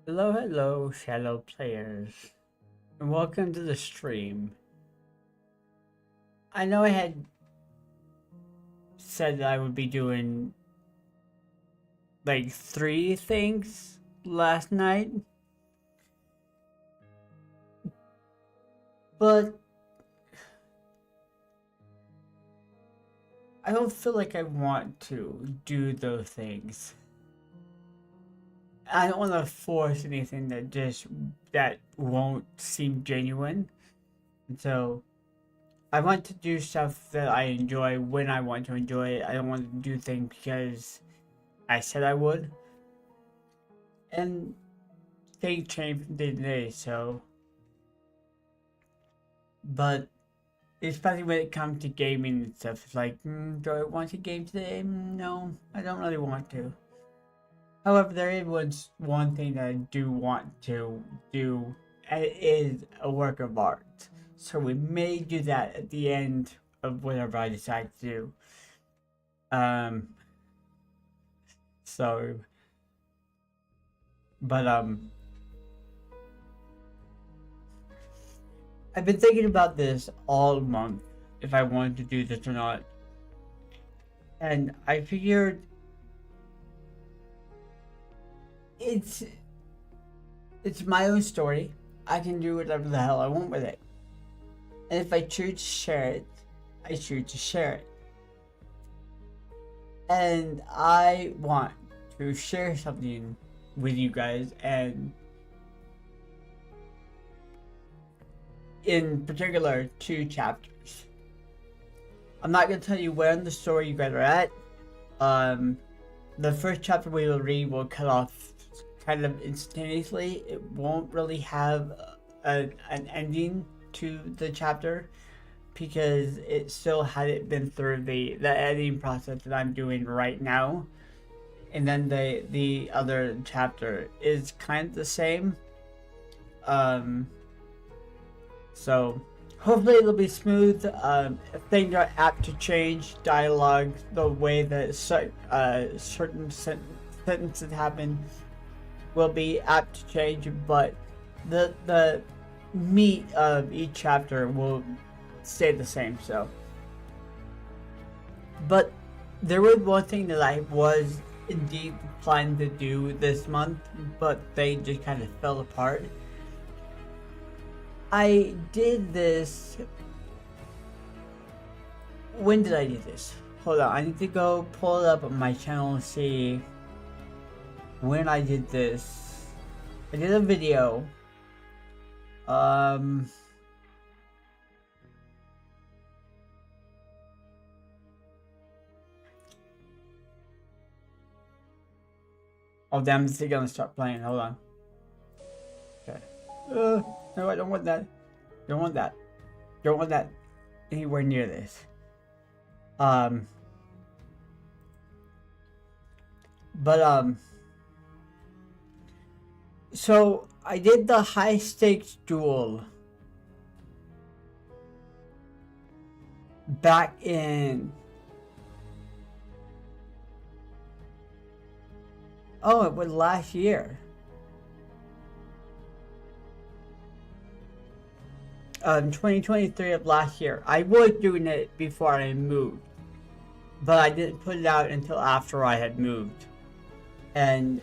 Hello, hello, shallow players, and welcome to the stream. I know I had said that I would be doing like 3 things last night, but I don't feel like I want to do those things. I don't want to force anything that won't seem genuine. And so I want to do stuff that I enjoy when I want to enjoy it. I don't want to do things because I said I would. And things change from day to day, so. But especially when it comes to gaming and stuff, it's like, do I want to game today? No, I don't really want to. However, there is one thing that I do want to do, and it is a work of art. So we may do that at the end of whatever I decide to do. Um, so, but I've been thinking about this all month, if I wanted to do this or not. And I figured it's my own story. I can do whatever the hell I want with it. And if I choose to share it, I choose to share it. And I want to share something with you guys, and in particular 2 chapters. I'm not going to tell you where in the story you guys are at. The first chapter we will read will cut off kind of instantaneously. It won't really have an ending to the chapter because it still hadn't been through the editing process that I'm doing right now. And then the other chapter is kind of the same. So hopefully it'll be smooth. Things are apt to change. Dialogue, the way that certain sentences happen, will be apt to change. But the meat of each chapter will stay the same. So, but there was one thing that I was indeed planning to do this month, but they just kind of fell apart. I did this. When did I do this? Hold on, I need to go pull it up on my channel and see when I did this. I did a video. Oh damn, this is gonna start playing. Hold on. Okay. No, I don't want that. Don't want that. Don't want that anywhere near this. So I did the high stakes duel back in. Oh, it was last year. 2023 of last year. I was doing it before I moved, but I didn't put it out until after I had moved. And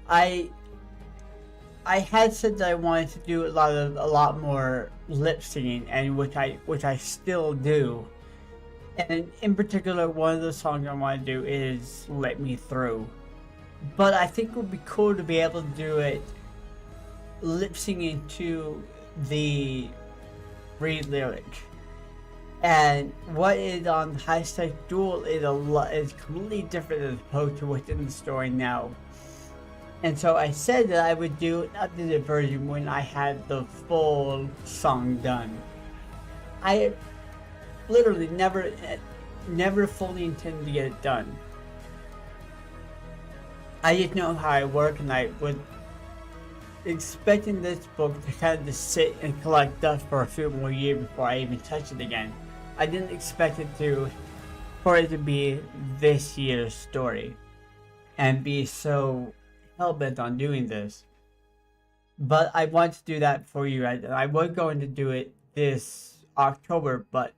I had said that I wanted to do a lot more lip singing, and which I still do. And in particular, one of the songs I want to do is "Let Me Through." But I think it would be cool to be able to do it lip singing to the read lyric. And what is on High Stakes Duel is completely different as opposed to what's in the story now. And so I said that I would do an updated version when I had the full song done. I literally never fully intended to get it done. I just know how I work, and I was expecting this book to kind of just sit and collect dust for a few more years before I even touch it again. I didn't expect it for it to be this year's story. and be so hell-bent on doing this. But I want to do that for you guys. I was going to do it this October, but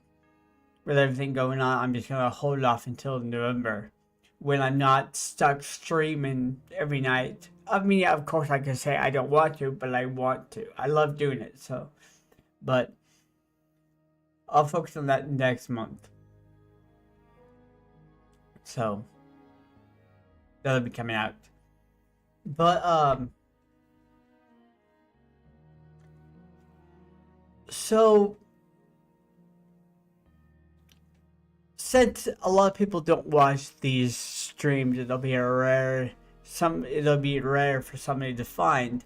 with everything going on, I'm just gonna hold off until November, when I'm not stuck streaming every night. I mean, yeah, of course I could say I don't want to, but I want to. I love doing it, so. But I'll focus on that next month. So that'll be coming out. But so since a lot of people don't watch these streams, it'll be rare for somebody to find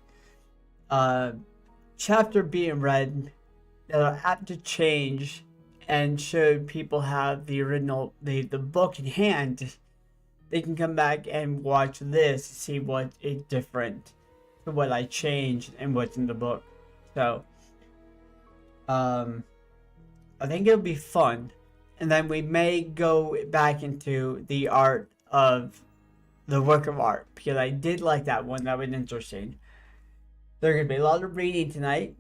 chapter being read that'll have to change, and should people have the original the book in hand, they can come back and watch this to see what is different to what I changed and what's in the book. So I think it'll be fun. And then we may go back into the art of the work of art, because I did like that one. That was interesting. There's going to be a lot of reading tonight.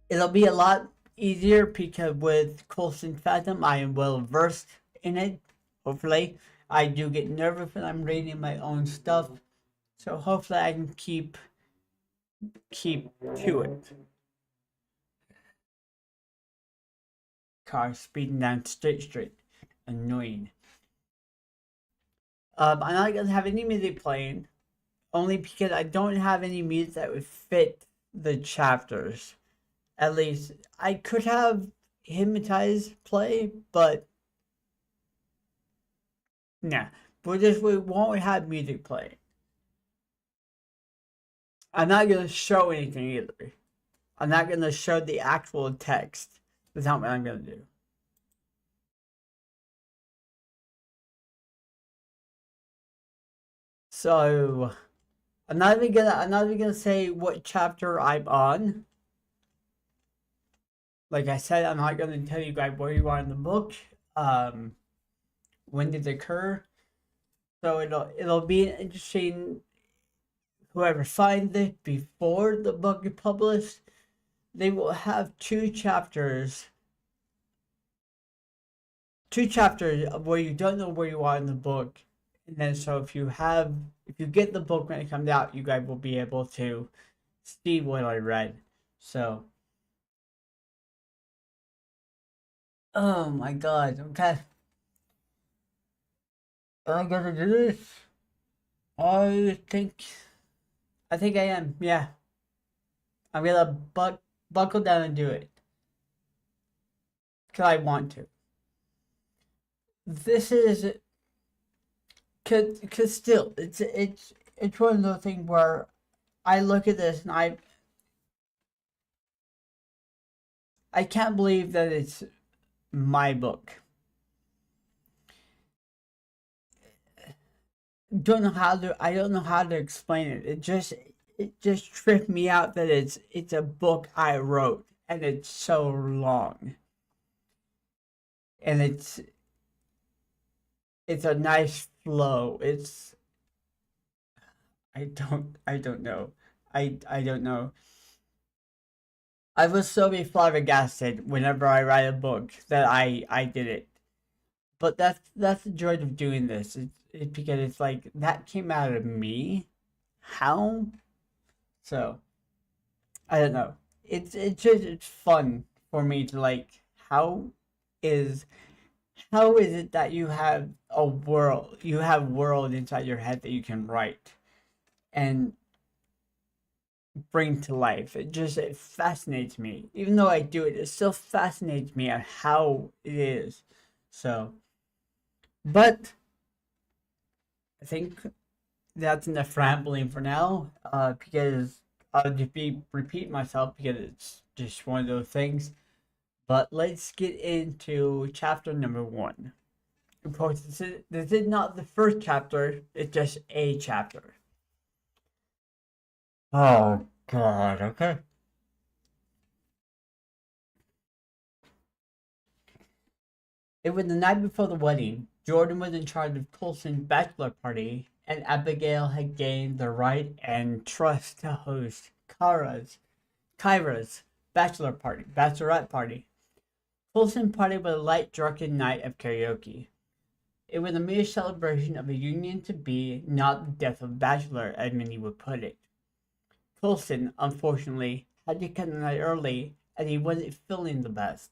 It'll be a lot easier because with Colston Phantom, I am well versed in it. Hopefully, I do get nervous when I'm reading my own stuff. So hopefully I can keep to it. Car speeding down State Street. Annoying. I'm not going to have any music playing, only because I don't have any music that would fit the chapters. At least, I could have Hypnotize play, but nah. We won't have music playing. I'm not going to show anything either. I'm not going to show the actual text. That's not what I'm going to do. So I'm not even gonna say what chapter I'm on. Like I said, I'm not gonna tell you guys where you are in the book. When did it occur? So it'll be interesting. Whoever finds it before the book is published, they will have two chapters of where you don't know where you are in the book. And then so if you get the book when it comes out, you guys will be able to see what I read. So oh my god, okay. Am I gonna do this? I think I am, yeah. I'm gonna buckle down and do it. Cause I want to. This is cause still it's one of those things where I look at this and I can't believe that it's my book. I don't know how to explain it. It just tripped me out that it's a book I wrote and it's so long. And it's a nice flow. I don't know. I don't know. I was so flabbergasted whenever I write a book that I did it. But that's the joy of doing this. It's because it's like that came out of me. How? So I don't know. It's fun for me to like is how is it that you have world inside your head that you can write and bring to life. It fascinates me. Even though I do it, it still fascinates me at how it is. So but I think that's enough rambling for now, because I'll just repeat myself because it's just one of those things. But let's get into chapter number 1. Of course, this is not the first chapter, it's just a chapter. Oh, God, okay. It was the night before the wedding, Jordan was in charge of Colston's bachelor party, and Abigail had gained the right and trust to host Kyra's bachelorette party. Colston party was a light, drunken night of karaoke. It was a mere celebration of a union to be, not the death of a bachelor, as many would put it. Colston, unfortunately, had to cut the night early as he wasn't feeling the best.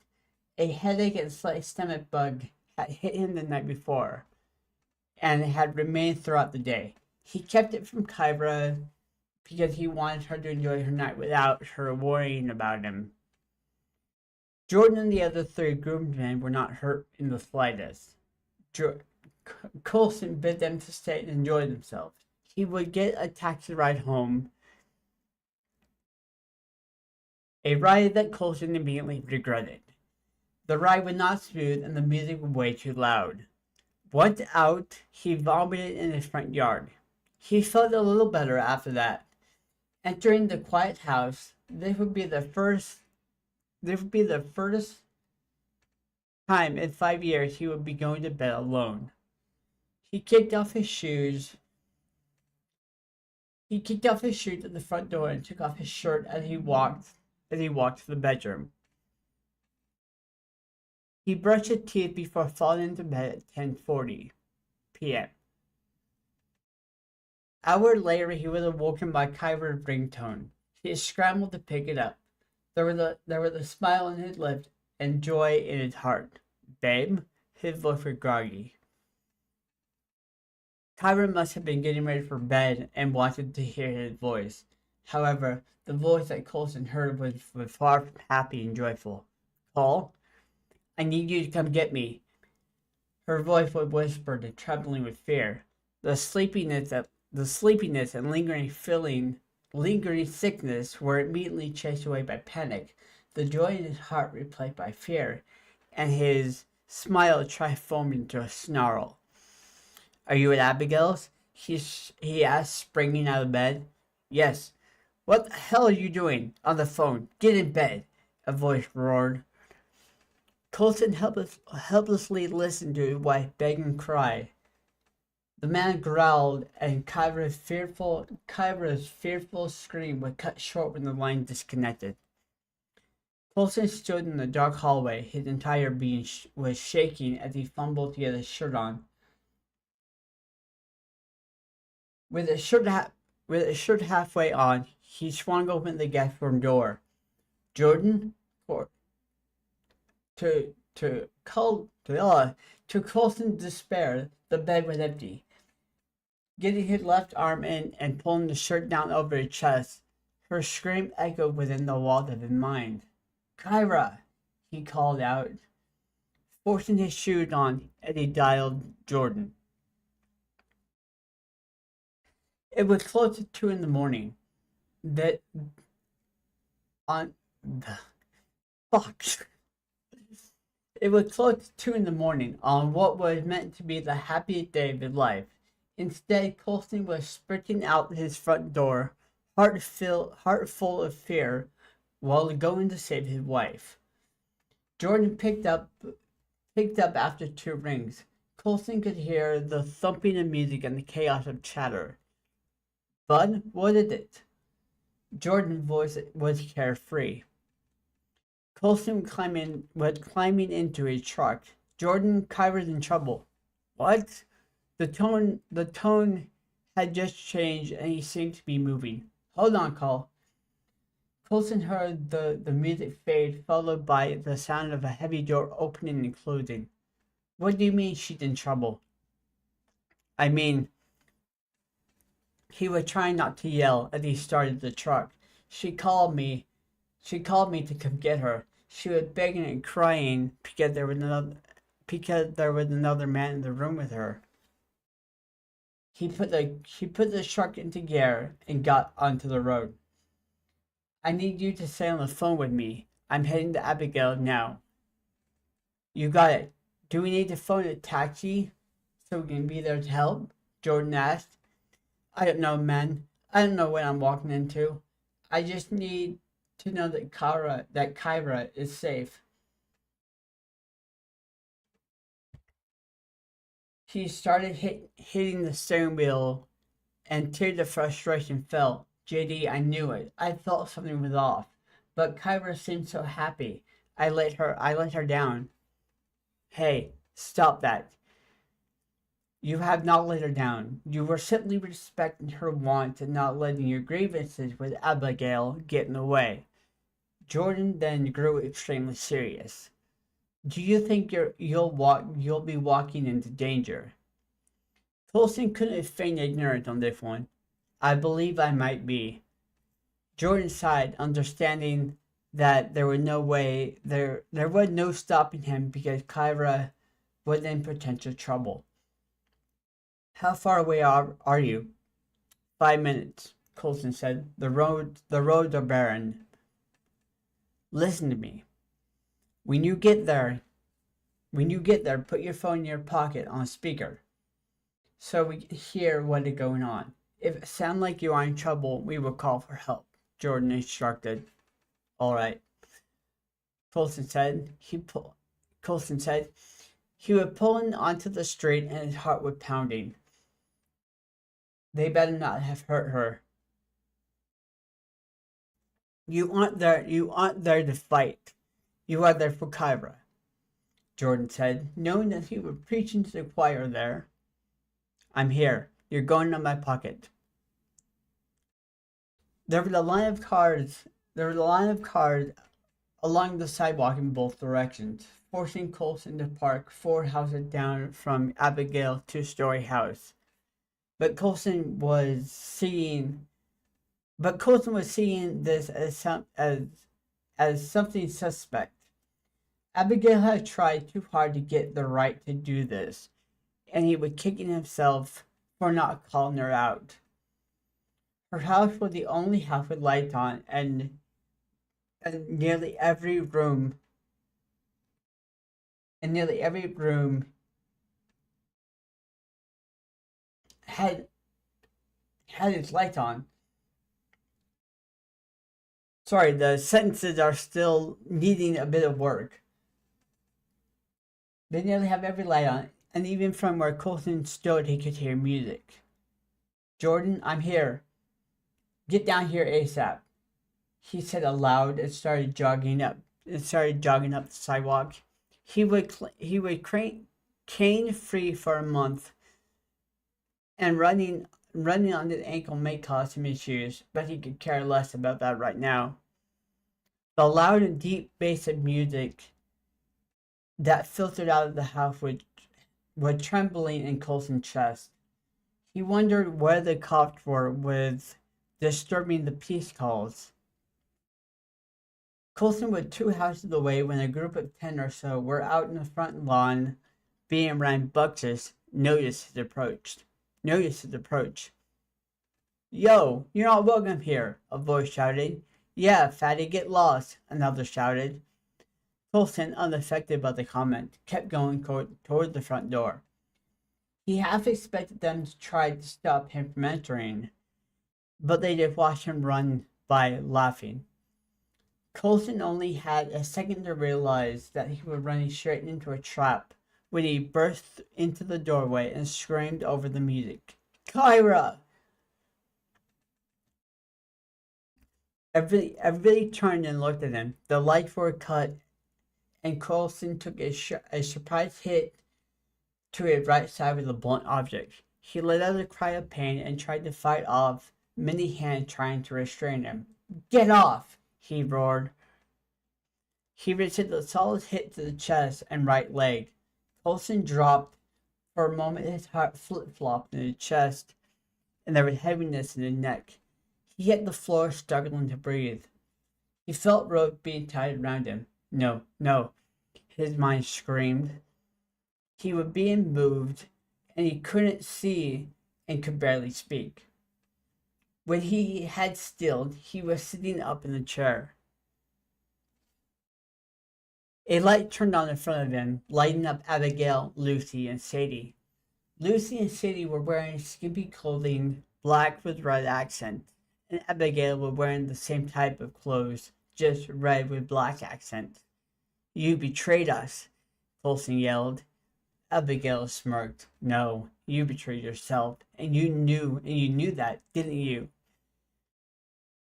A headache and slight stomach bug had hit him the night before, and had remained throughout the day. He kept it from Kyra because he wanted her to enjoy her night without her worrying about him. Jordan and the other three groomsmen were not hurt in the slightest. Colston bid them to stay and enjoy themselves. He would get a taxi ride home, a ride that Colston immediately regretted. The ride was not smooth and the music was way too loud. Once out, he vomited in his front yard. He felt a little better after that. Entering the quiet house, this would be the first time in 5 years he would be going to bed alone. He kicked off his shoes at the front door and took off his shirt as he walked to the bedroom. He brushed his teeth before falling into bed at 10:40 p.m. Hours later, he was awoken by Kyra's ringtone. He scrambled to pick it up. There was a smile on his lips and joy in his heart. "Babe?" His voice was groggy. Kyra must have been getting ready for bed and wanted to hear his voice. However, the voice that Colston heard was far from happy and joyful. "Cole, I need you to come get me." Her voice was whispered and trembling with fear. The sleepiness and lingering sickness were immediately chased away by panic, the joy in his heart replaced by fear, and his smile transformed into a snarl. "Are you at Abigail's?" he asked, springing out of bed. "Yes." "What the hell are you doing on the phone? Get in bed," a voice roared. Colston helplessly listened to his wife beg and cry. The man growled, and Kyra's fearful scream was cut short when the line disconnected. Colston stood in the dark hallway. His entire being was shaking as he fumbled to get his shirt on. With his shirt halfway on, he swung open the guest room door. "Jordan?" To Colston's despair, the bed was empty. Getting his left arm in and pulling the shirt down over his chest, her scream echoed within the walls of his mind. "Kyra!" he called out, forcing his shoes on as he dialed Jordan. It was close to 2 in the morning. That on the fuck. It was close to 2 in the morning on what was meant to be the happiest day of his life. Instead, Colston was sprinting out his front door, heart full of fear, while going to save his wife. Jordan picked up after 2 rings. Colston could hear the thumping of music and the chaos of chatter. "Bud, what is it?" Jordan's voice was carefree. Colston was climbing into his truck. "Jordan, Kyra's in trouble." "What?" The tone had just changed and he seemed to be moving. "Hold on, Cole." Colston heard the music fade, followed by the sound of a heavy door opening and closing. "What do you mean she's in trouble?" "I mean," he was trying not to yell as he started the truck. She called me to come get her. She was begging and crying because there was another man in the room with her." He put the truck into gear and got onto the road. "I need you to stay on the phone with me. I'm heading to Abigail now." "You got it. Do we need to phone a taxi so we can be there to help?" Jordan asked. "I don't know, man. I don't know what I'm walking into. I just need to know that Kyra is safe." He started hitting the steering wheel, and tears of frustration fell. JD, I knew it. I felt something was off. But Kyra seemed so happy. I let her down. Hey, stop that. You have not let her down. You were simply respecting her want and not letting your grievances with Abigail get in the way. Jordan then grew extremely serious. Do you think you'll be walking into danger? Colston couldn't have feigned ignorance on this one. I believe I might be. Jordan sighed, understanding that there was no stopping him because Kyra was in potential trouble. How far away are you? 5 minutes, Colston said. The roads are barren. Listen to me. When you get there, put your phone in your pocket on speaker so we can hear what is going on. If it sounds like you are in trouble, we will call for help, Jordan instructed. All right, Colston said. Colston said he was pulling onto the street and his heart was pounding. They better not have hurt her. You aren't there to fight. You are there for Kyra, Jordan said, knowing that he was preaching to the choir there. I'm here. You're going in my pocket. There was a line of cars along the sidewalk in both directions, forcing Colston to park 4 houses down from Abigail's 2-story house. But Colston was seeing this as something suspect. Abigail had tried too hard to get the right to do this, and he was kicking himself for not calling her out. Her house was the only house with lights on, and nearly every room had its lights on. Sorry, the sentences are still needing a bit of work. They nearly have every light on, and even from where Colston stood, he could hear music. Jordan, I'm here. Get down here ASAP, he said aloud and started jogging up the sidewalk. He would cane free for a month, and running on the ankle may cause him issues, but he could care less about that right now. The loud and deep bass of music that filtered out of the house was trembling in Colston's chest. He wondered where the cops were with disturbing the peace calls. Colston was 2 houses away when a group of 10 or so were out in the front lawn being rambunctious. Noticed his approach. Yo, you're not welcome here, a voice shouted. Yeah, fatty, get lost, another shouted. Colston, unaffected by the comment, kept going toward the front door. He half expected them to try to stop him from entering, but they just watched him run by laughing. Colston only had a second to realize that he was running straight into a trap when he burst into the doorway and screamed over the music. Kyra! Everybody turned and looked at him. The lights were cut, and Colston took a surprise hit to his right side with a blunt object. He let out a cry of pain and tried to fight off many hands trying to restrain him. Get off! He roared. He received a solid hit to the chest and right leg. Colston dropped. For a moment his heart flip-flopped in his chest, and there was heaviness in his neck. He hit the floor, struggling to breathe. He felt rope being tied around him. No, his mind screamed. He was being moved, and he couldn't see and could barely speak. When he had stilled, he was sitting up in the chair. A light turned on in front of him, lighting up Abigail, Lucy, and Sadie. Lucy and Sadie were wearing skimpy clothing, black with red accent, and Abigail was wearing the same type of clothes, just red with black accent. You betrayed us, Colston yelled. Abigail smirked. No, you betrayed yourself, and you knew that, didn't you?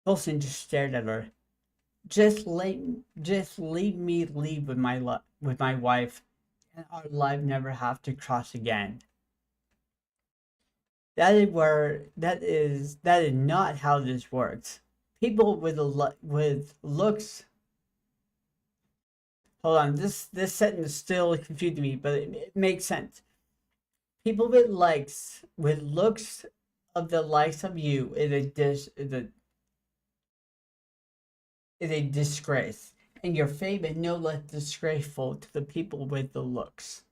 Colston just stared at her. Just leave me leave with my wife, and our life never have to cross again. That is not how this works. People with looks. Hold on, this sentence still confused me, but it makes sense. People with looks of the likes of you is a disgrace, and your fame is no less disgraceful to the people with the looks.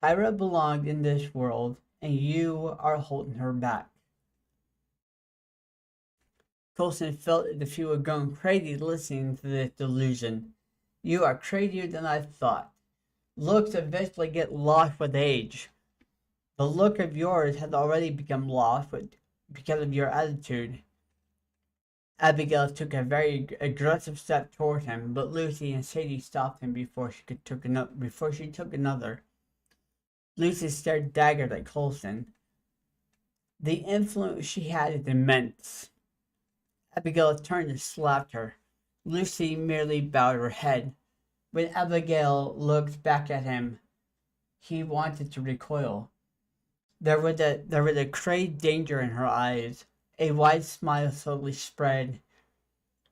Ira belonged in this world, and you are holding her back. Colston felt as if he were going crazy listening to this delusion. You are crazier than I thought. Looks eventually get lost with age. The look of yours has already become lost because of your attitude. Abigail took a very aggressive step toward him, but Lucy and Sadie stopped him before she took another. Lucy stared daggers at Colston. The influence she had is immense. Abigail turned and slapped her. Lucy merely bowed her head. When Abigail looked back at him, he wanted to recoil. There was a crazed danger in her eyes. A wide smile slowly spread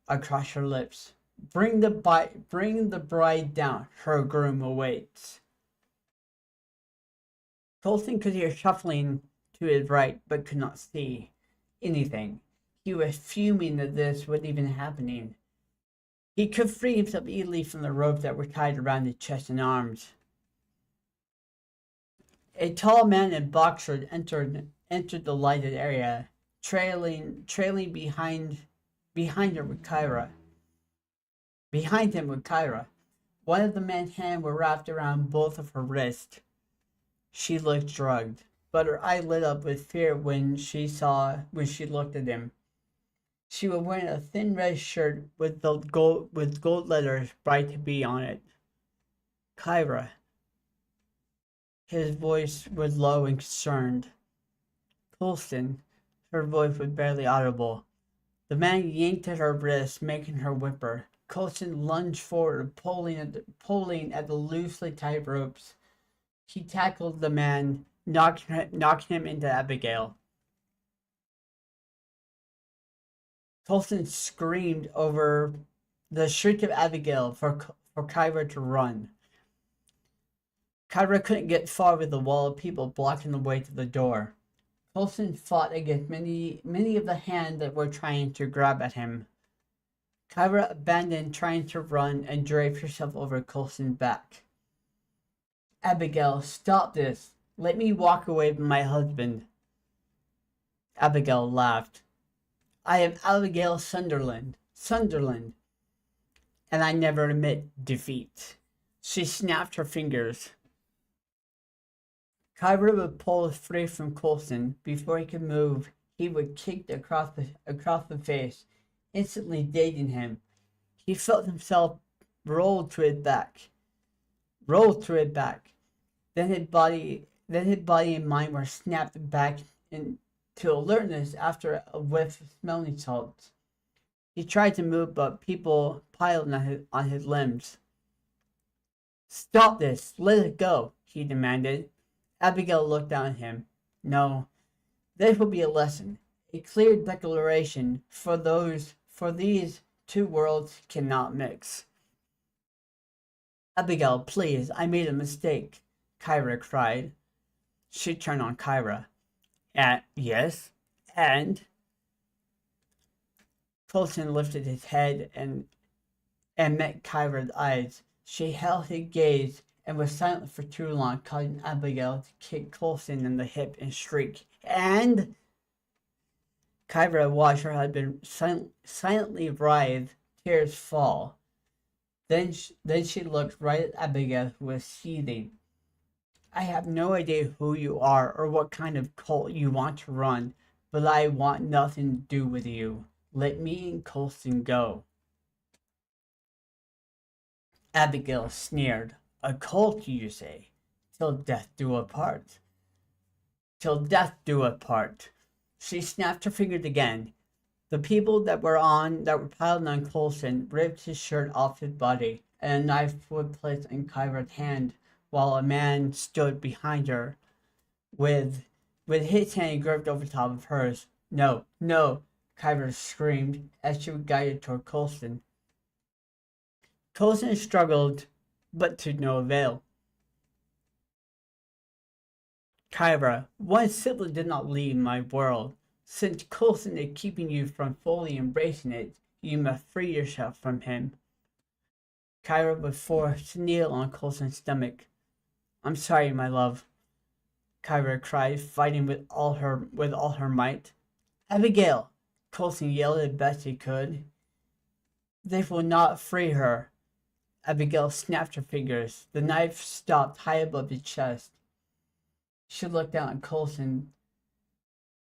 across her lips. Bring the bride down. Her groom awaits. Colston could hear shuffling to his right, but could not see anything. He was fuming that this was even happening. He could free himself easily from the ropes that were tied around his chest and arms. A tall man in boxers entered the lighted area, trailing behind her with Kyra. Behind him with Kyra. One of the man's hands were wrapped around both of her wrists. She looked drugged, but her eye lit up with fear when she looked at him. She was wearing a thin red shirt with gold letters bright to be on it. Kyra. His voice was low and concerned. Colston. Her voice was barely audible. The man yanked at her wrist, making her whimper. Colston lunged forward, pulling at the loosely tied ropes. He tackled the man, knocking him into Abigail. Colston screamed over the shriek of Abigail for Kyra to run. Kyra couldn't get far with the wall of people blocking the way to the door. Colston fought against many of the hands that were trying to grab at him. Kyra abandoned trying to run and draped herself over Colston's back. Abigail, stop this. Let me walk away from my husband. Abigail laughed. I am Abigail Sunderland, and I never admit defeat. She snapped her fingers. Kyra would pull free from Colston. Before he could move, he would kick across the face, instantly dazing him. He felt himself roll to his back. Then his body and mind were snapped back into alertness after a whiff of smelling salts. He tried to move, but people piled on his limbs. Stop this! Let it go! He demanded. Abigail looked down at him. No, this will be a lesson, a clear declaration for these two worlds cannot mix. Abigail, please, I made a mistake, Kyra cried. She turned on Kyra. Yes, and? Colston lifted his head and met Kyra's eyes. She held his gaze and was silent for too long, causing Abigail to kick Colston in the hip and shriek. And? Kyra watched her husband silently writhe, tears fall. Then she looked right at Abigail, who was seething. I have no idea who you are or what kind of cult you want to run, but I want nothing to do with you. Let me and Colston go. Abigail sneered. A cult, you say? Till death do us part. Till death do us part. She snapped her fingers again. The people that were piled on Colston ripped his shirt off his body, and a knife was placed in Kyra's hand, while a man stood behind her, with his hand gripped over top of hers. No, no, Kyra screamed as she was guided toward Colston. Colston struggled, but to no avail. Kyra, one sibling did not leave my world. Since Colston is keeping you from fully embracing it, you must free yourself from him. Kyra was forced to kneel on Colston's stomach. I'm sorry, my love, Kyra cried, fighting with all her might. Abigail, Colston yelled as best he could. They will not free her. Abigail snapped her fingers. The knife stopped high above his chest. She looked down at Colston,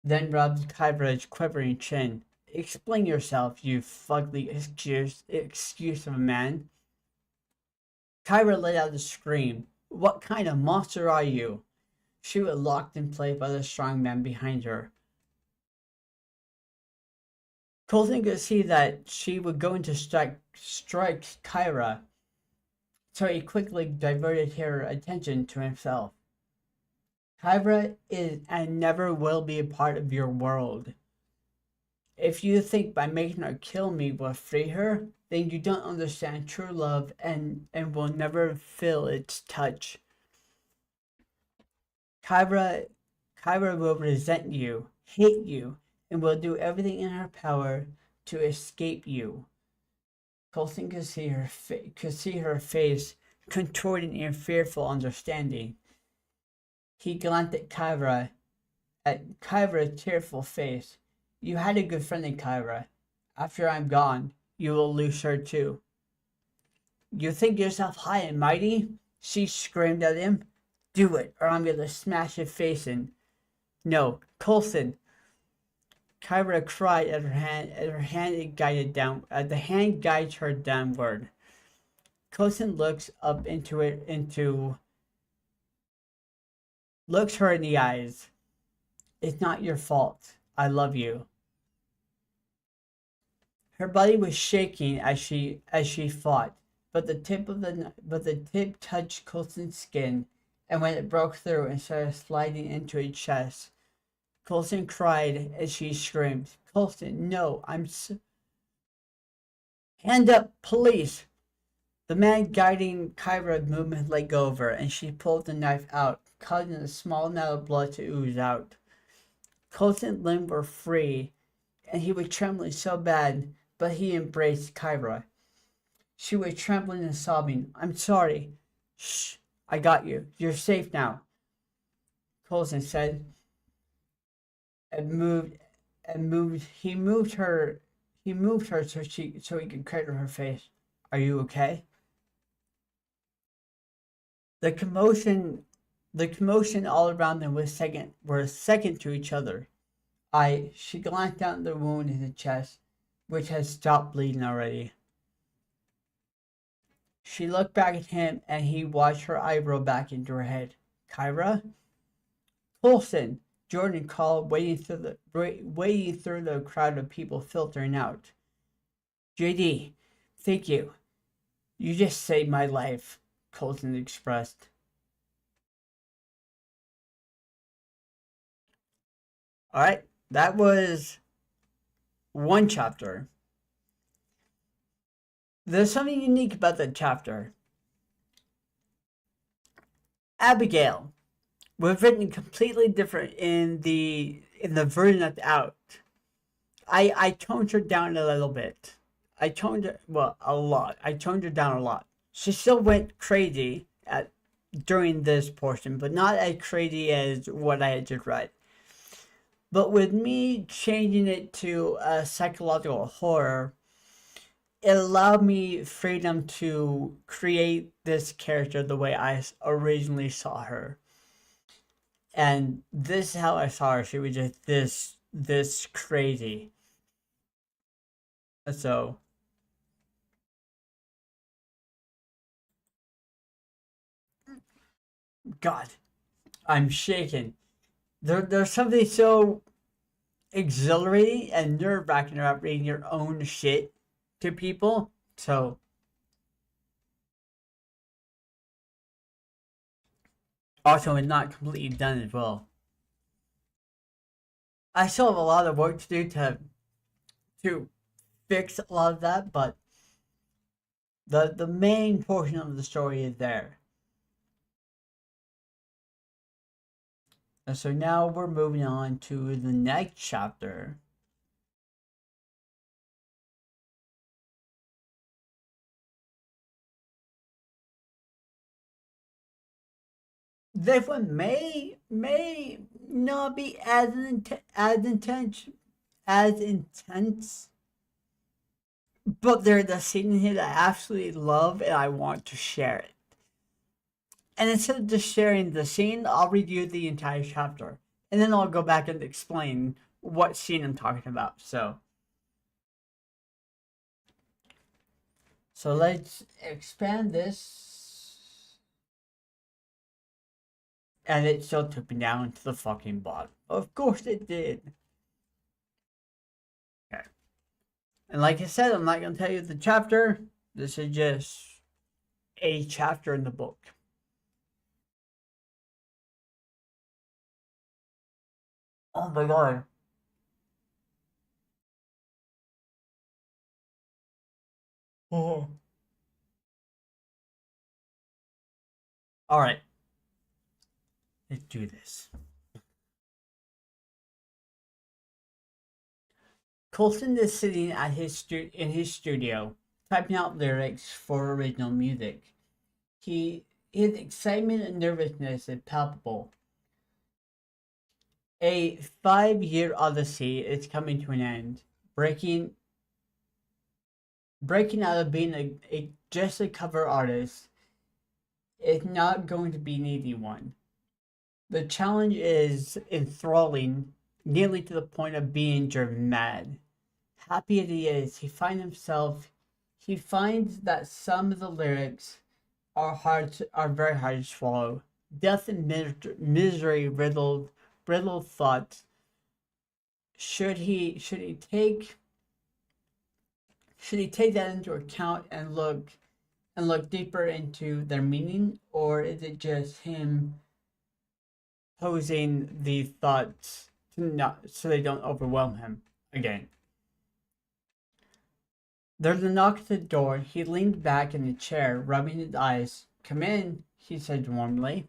then rubbed Kyra's quivering chin. Explain yourself, you fugly excuse of a man. Kyra let out a scream. What kind of monster are you? She was locked in place by the strong man behind her. Colston could see that she was going to strike Kyra, so he quickly diverted her attention to himself. Kyra is and never will be a part of your world. If you think by making her kill me will free her, then you don't understand true love and will never feel its touch. Kyra will resent you, hate you, and will do everything in her power to escape you. Colston could see her face contorting in fearful understanding. He glanced at Kyra's tearful face. You had a good friend in Kyra. After I'm gone, you will lose her too. You think yourself high and mighty? She screamed at him. Do it, or I'm going to smash your face in. No, Colston. Kyra cried as her hand guided down. The hand guides her downward. Colston looks up looks her in the eyes. It's not your fault. I love you. Her body was shaking as she fought, but the tip touched Colston's skin, and when it broke through and started sliding into his chest, Colston cried as she screamed, Colston, no, Hand up, police! The man guiding Kyra's movement let go of her, and she pulled the knife out, causing a small amount of blood to ooze out. Colston's limbs were free, and he was trembling so bad, but he embraced Kyra. She was trembling and sobbing. I'm sorry. Shh, I got you. You're safe now, Colston said. He moved her so he could cradle her face. Are you okay? The commotion all around them were second to each other. She glanced down the wound in the chest, which had stopped bleeding already. She looked back at him, and he watched her eyebrow back into her head. Kyra? Colston, Jordan called, waiting through the crowd of people filtering out. JD, thank you. You just saved my life, Colston expressed. All right, that was one chapter. There's something unique about that chapter. Abigail was written completely different in the version that's out. I toned her down a little bit. A lot. I toned her down a lot. She still went crazy during this portion, but not as crazy as what I had just read. But with me changing it to a psychological horror, it allowed me freedom to create this character the way I originally saw her. And this is how I saw her. She was just this crazy. So God, I'm shaking. There's something so exhilarating and nerve wracking about reading your own shit to people. So, also, it's not completely done as well. I still have a lot of work to do to fix a lot of that, but the main portion of the story is there. And so now we're moving on to the next chapter. This one may not be as intense, but there's a scene in here that I absolutely love and I want to share it. And instead of just sharing the scene, I'll read you the entire chapter, and then I'll go back and explain what scene I'm talking about. So let's expand this. And it still took me down to the fucking bottom. Of course it did. Okay. And like I said, I'm not going to tell you the chapter. This is just a chapter in the book. Oh my god. Oh. Alright. Let's do this. Colston is sitting at in his studio, typing out lyrics for original music. His excitement and nervousness is palpable. A 5-year odyssey is coming to an end, breaking out of being just a cover artist is not going to be an easy one. The challenge is enthralling, nearly to the point of being driven mad. Happy as he is, he finds that some of the lyrics are very hard to swallow. Death and misery riddled thoughts. Should he take that into account and look deeper into their meaning, or is it just him posing the thoughts to not so they don't overwhelm him again? There's a knock at the door. He leaned back in the chair, rubbing his eyes. "Come in," he said warmly.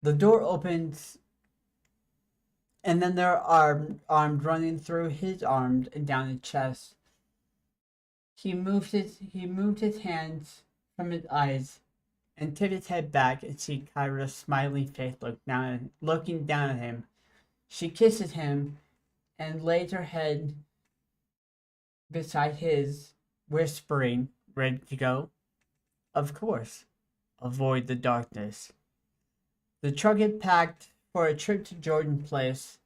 The door opens, and then there are arms running through his arms and down his chest. He moved his hands from his eyes and tipped his head back and see Kyra's smiling face looking down at him. She kisses him and laid her head beside his, whispering, "Ready to go?" "Of course." "Avoid the darkness." The truck had packed for a trip to Jordan Place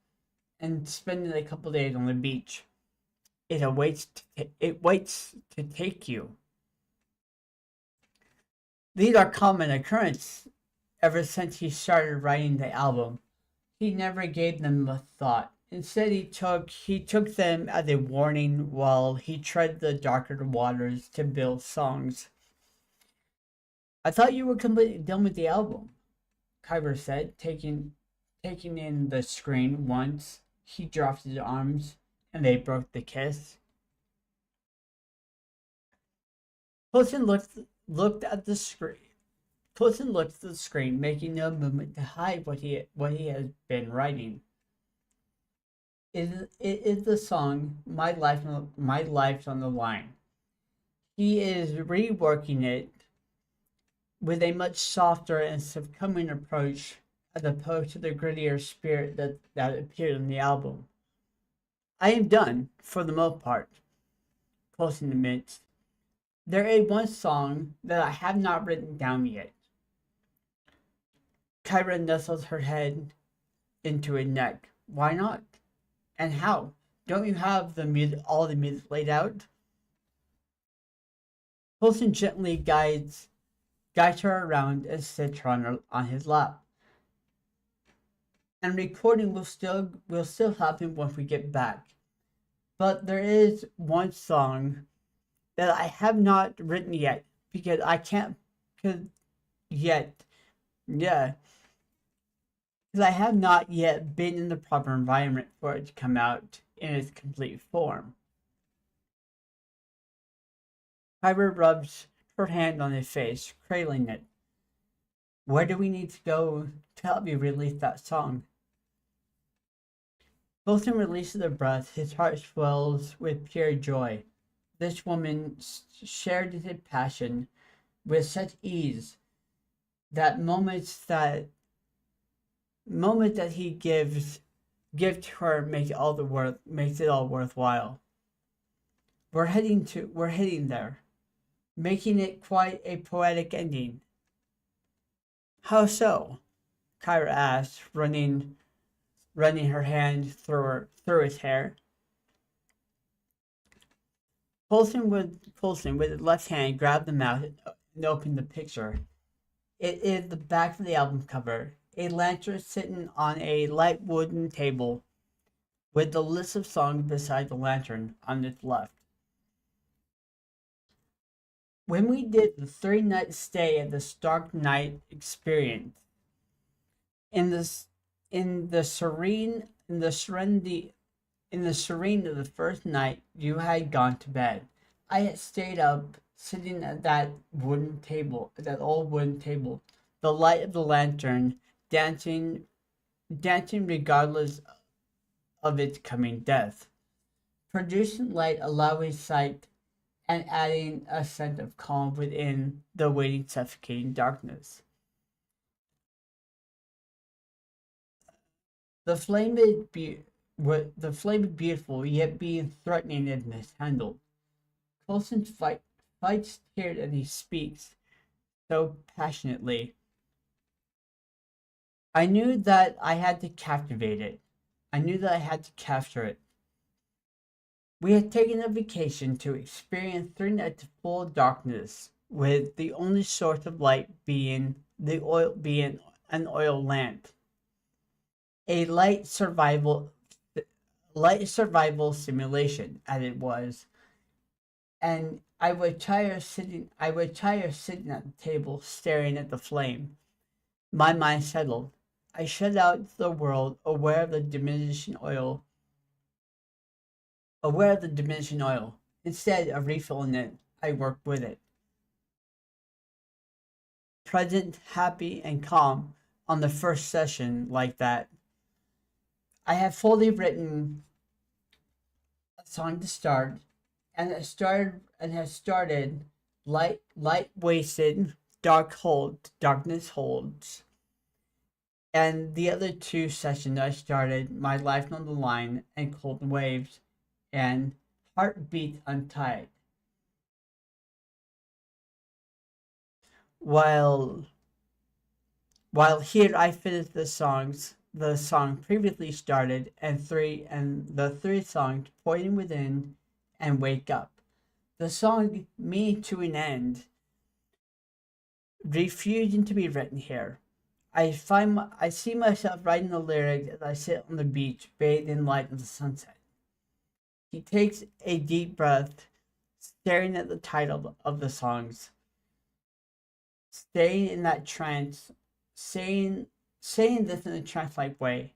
and spending a couple days on the beach. It waits to take you. These are common occurrences ever since he started writing the album. He never gave them a thought. Instead, he took them as a warning while he tread the darker waters to build songs. "I thought you were completely done with the album," Kyber said, taking in the screen once. He dropped his arms, and they broke the kiss. Colston looked at the screen. Colston looked at the screen, making no movement to hide what he has been writing. It is the song "My Life's on the Line." He is reworking it with a much softer and succumbing approach as opposed to the grittier spirit that appeared in the album. "I am done, for the most part," Colston admits. "There is one song that I have not written down yet." Kyra nestles her head into his neck. "Why not? And how? Don't you have all the music laid out?" Colston gently guides guides her around and sits her on his lap. And recording will still happen once we get back. But there is one song that I have not written yet because I can't cause yet. Yeah, because I have not yet been in the proper environment for it to come out in its complete form. Kyra rubs her hand on his face, cradling it. Where do we need to go to help you release that song? Colston releases a breath. His heart swells with pure joy. This woman shared his passion with such ease that moment that he give to her makes it all worthwhile. We're heading there, making it quite a poetic ending. How so? Kyra asked, running her hand through his hair. Colson with his left hand grabbed the mouse and opened the picture. It is the back of the album cover. A lantern sitting on a light wooden table with the list of songs beside the lantern on its left. When we did the 3 night stay at the Stark Night Experience, in this in the serene in the serenity in the serene of the first night, you had gone to bed. I had stayed up, sitting at that old wooden table, the light of the lantern dancing regardless of its coming death, producing light, allowing sight, and adding a sense of calm within the waiting, suffocating darkness. The flame is beautiful, yet being threatening and mishandled. Colson fights tears and he speaks so passionately. I knew that I had to captivate it. I knew that I had to capture it. We had taken a vacation to experience 3 nights of full darkness, with the only source of light being an oil lamp. A light survival simulation, as it was, and I would tire sitting at the table staring at the flame. My mind settled. I shut out the world, aware of the diminishing oil. Instead of refilling it, I worked with it. Present, happy, and calm on the first session like that. I had fully written a song to start, and it started light wasted, darkness holds. And the other 2 sessions I started My Life on the Line and Cold Waves and Heartbeat Untied. While while here I finished the song previously started and the three songs Pointing Within and Wake Up. The song Me to an End refusing to be written here. I see myself writing the lyrics as I sit on the beach, bathed in light of the sunset. He takes a deep breath, staring at the title of the songs, staying in that trance, saying saying this in a trance-like way,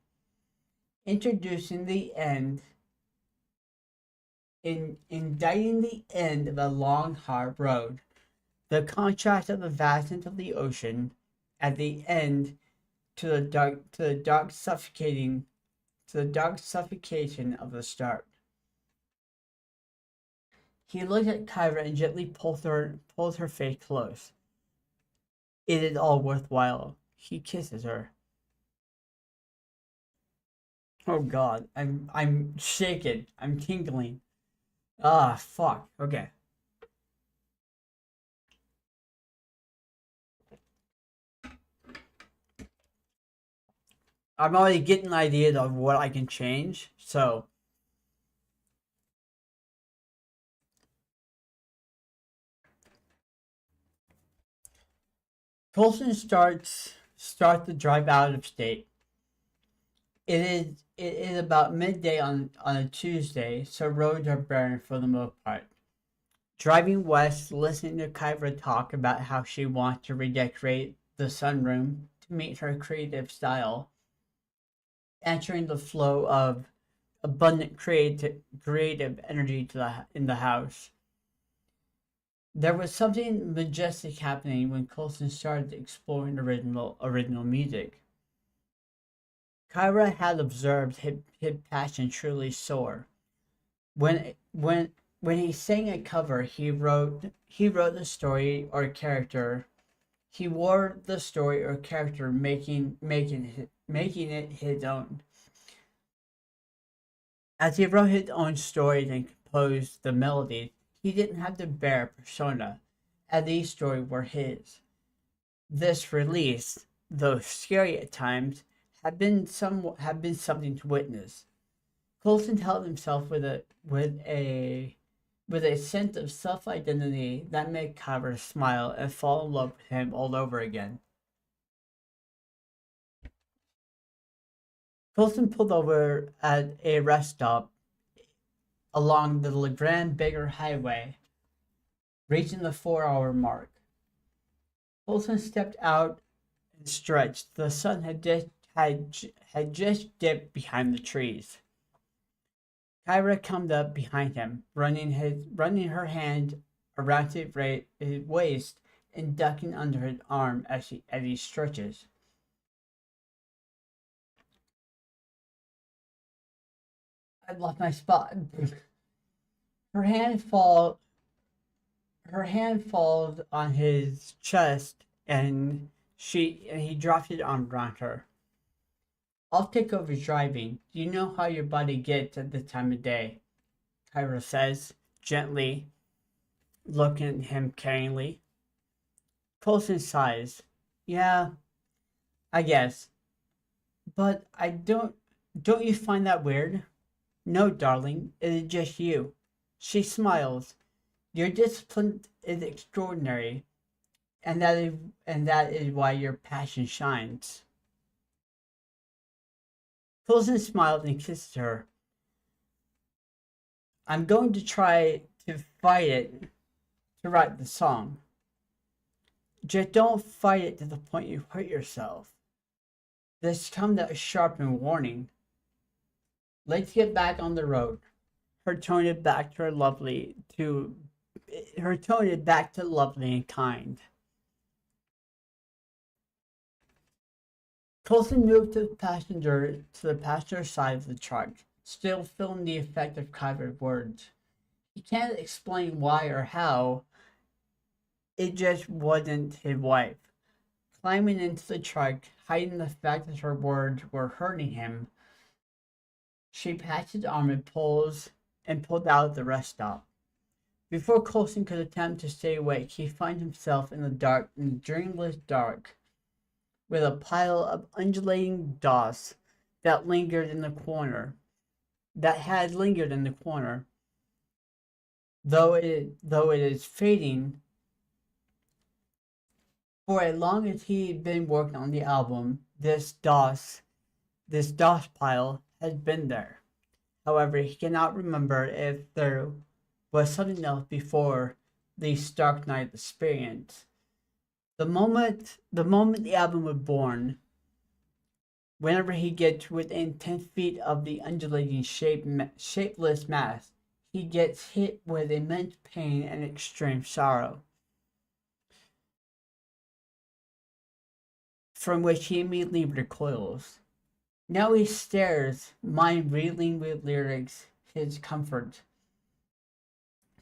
introducing the end, indicting the end of a long, hard road. The contrast of the vastness of the ocean at the end to the dark suffocation of the start. He looks at Kyra and gently pulls her face close. It is all worthwhile. He kisses her. Oh God, I'm shaken. I'm tingling. Ah, fuck. Okay. I'm already getting ideas of what I can change. So Colson starts the drive out of state. It is about midday on a Tuesday, so roads are barren for the most part. Driving west, listening to Kyra talk about how she wants to redecorate the sunroom to meet her creative style, entering the flow of abundant creative energy in the house. There was something majestic happening when Colson started exploring original music. Kyra had observed his passion truly soar. When he sang a cover, he wrote the story or character. He wore the story or character, making it his own. As he wrote his own stories and composed the melodies, he didn't have to bear a persona, as these stories were his. This release, though scary at times, had been something to witness. Colson held himself with a sense of self identity that made Kyra smile and fall in love with him all over again. Colson pulled over at a rest stop along the Le Grand Bigger Highway, reaching the 4 hour mark. Colson stepped out and stretched. The sun had just dipped behind the trees. Kyra come up behind him, running her hand around his waist and ducking under his arm as he stretches. I lost my spot. Her hand fall her hand falls on his chest and he drops his arm around her. I'll take over driving. You know how your body gets at this time of day, Kyra says, gently, looking at him caringly. Colson sighs. Yeah, I guess. But don't you find that weird? No, darling, it is just you. She smiles. Your discipline is extraordinary, and that is why your passion shines. Colson smiled and kissed her. I'm going to try to fight it to write the song. Just don't fight it to the point you hurt yourself. This comes as a sharpened warning. Let's get back on the road. Her tone is back to lovely and kind. Colson moved to the passenger side of the truck, still feeling the effect of Kyver's words. He can't explain why or how. It just wasn't his wife. Climbing into the truck, hiding the fact that her words were hurting him, she patted his arm and pulled out of the rest stop. Before Colson could attempt to stay awake, he found himself in the dreamless dark, with a pile of undulating dust that had lingered in the corner. Though it is fading, for as long as he had been working on the album, this dust pile had been there. However, he cannot remember if there was something else before the Stark Night experience. The moment the album was born, whenever he gets within 10 feet of the undulating shapeless mass, he gets hit with immense pain and extreme sorrow, from which he immediately recoils. Now he stares, mind reeling with lyrics, his comfort,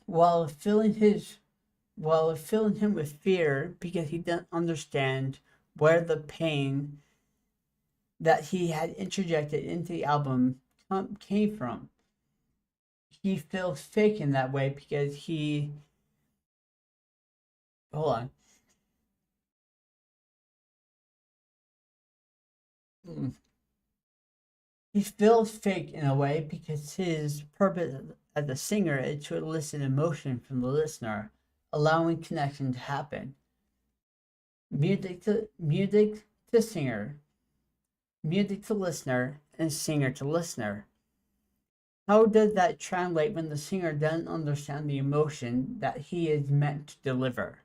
while filling him with fear because he doesn't understand where the pain that he had interjected into the album came from. He feels fake in that way because hold on. He feels fake in a way because his purpose as a singer is to elicit emotion from the listener, allowing connection to happen. music to singer, music to listener, and singer to listener. How does that translate when the singer doesn't understand the emotion that he is meant to deliver?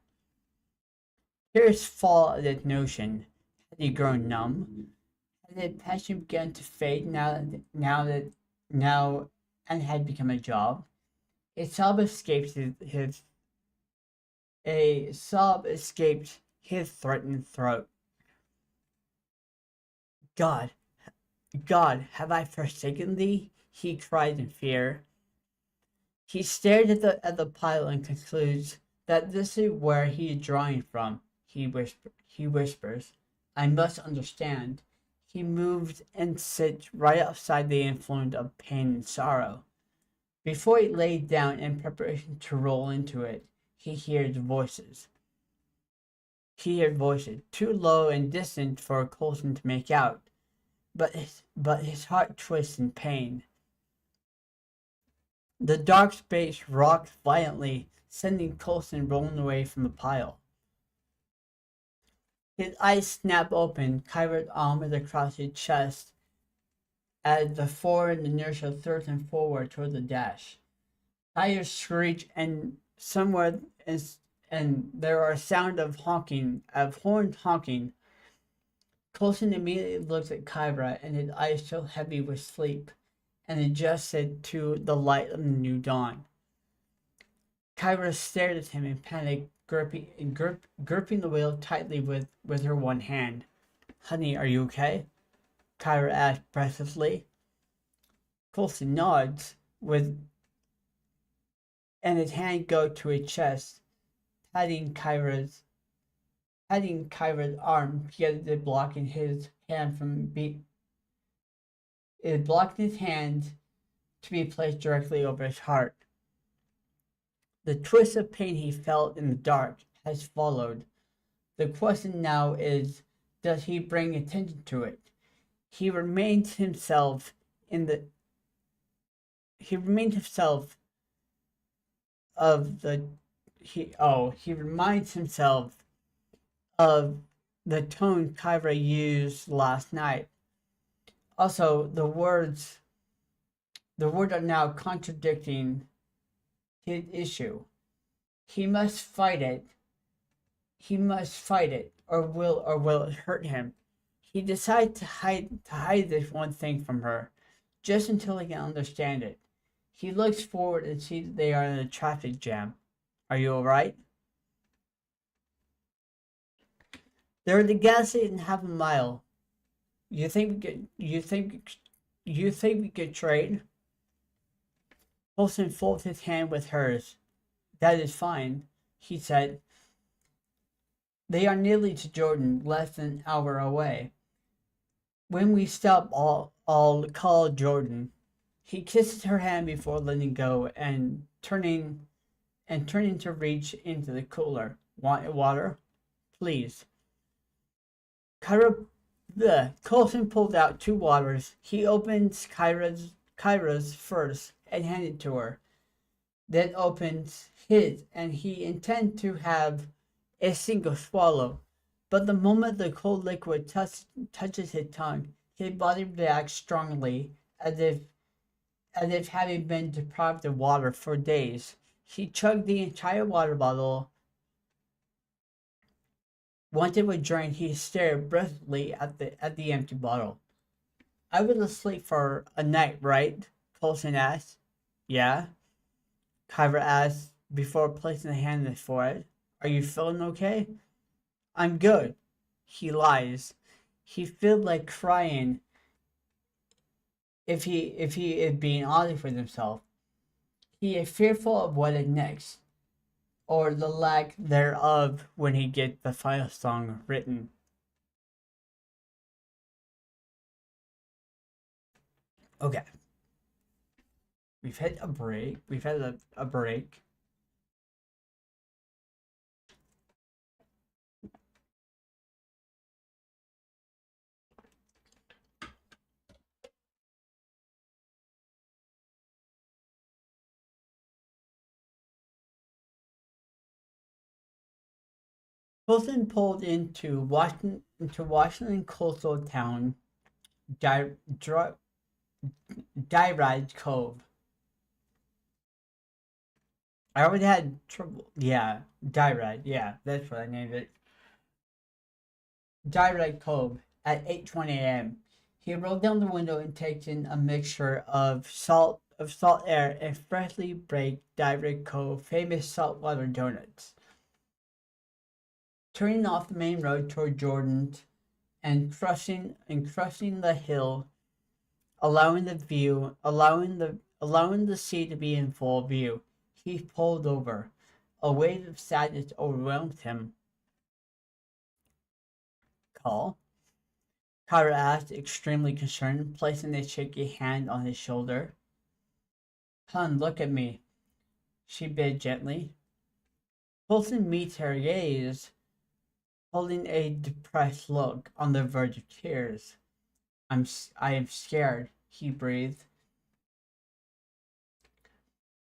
Here's fall at that notion. Had he grown numb? Had his passion begun to fade now and had become a job? A sob escaped a sob escaped his threatened throat. God, God, have I forsaken thee? He cried in fear. He stared at the pile and concludes that this is where he is drawing from. He whispers, I must understand. He moved and sits right outside the influence of pain and sorrow. Before he laid down in preparation to roll into it, he hears voices. He heard voices, too low and distant for Colston to make out, but his heart twists in pain. The dark space rocked violently, sending Colston rolling away from the pile. His eyes snapped open, Kyra's arm is across his chest as the forward inertia throws him forward toward the dash. Tires screech and somewhere is and there are sound of horns honking. Colson immediately looks at Kyra and his eyes feel heavy with sleep and adjusted to the light of the new dawn. Kyra stared at him in panic, gripping the wheel tightly with her one hand. Honey, are you okay? Kyra asked breathlessly. Colson nods, and his hand goes to his chest, patting Kyra's arm together, blocking his hand to be placed directly over his heart. The twist of pain he felt in the dark has followed. The question now is, does he bring attention to it? He remains himself in the he remains himself of the he reminds himself of the tone Kyra used last night. Also, the words are now contradicting his issue. He must fight it. He must fight it, or will it hurt him? He decides to hide this one thing from her, just until he can understand it. He looks forward and sees that they are in a traffic jam. Are you alright? They're at the gas station half a mile. You think we could trade? Holston folds his hand with hers. That is fine, he said. They are nearly to Jordan, less than an hour away. When we stop, I'll call Jordan. He kisses her hand before letting go and turning to reach into the cooler. Want water? Please. Colson pulled out two waters. He opens Kyra's first and handed it to her. Then opens his, and he intended to have a single swallow. But the moment the cold liquid touches his tongue, his body reacts strongly, as if having been deprived of water for days. He chugged the entire water bottle. Once it was drained, he stared breathlessly at the empty bottle. I was asleep for a night, right? Colson asked. Yeah, Kyra asked before placing a hand on his forehead. Are you feeling okay? I'm good. He lies. He feels like crying if he is being honest with himself. He is fearful of what is next, or the lack thereof when he gets the final song written. Okay. We've had a break. We've had a break. Colston pulled into Washington coastal town Di- Dri- Dyride Cove. I already had trouble. Yeah, Dyride. Yeah, that's what I named it. Dyride Cove at 8:20 a.m. He rolled down the window and takes in a mixture of salt air and freshly baked Dyride Cove famous saltwater donuts. Turning off the main road toward Jordan's and crossing the hill, allowing the sea to be in full view. He pulled over. A wave of sadness overwhelmed him. Call? Kyra asked, extremely concerned, placing a shaky hand on his shoulder. Hun, look at me, she bid gently. Colson meets her gaze, holding a depressed look on the verge of tears. I am scared, he breathed,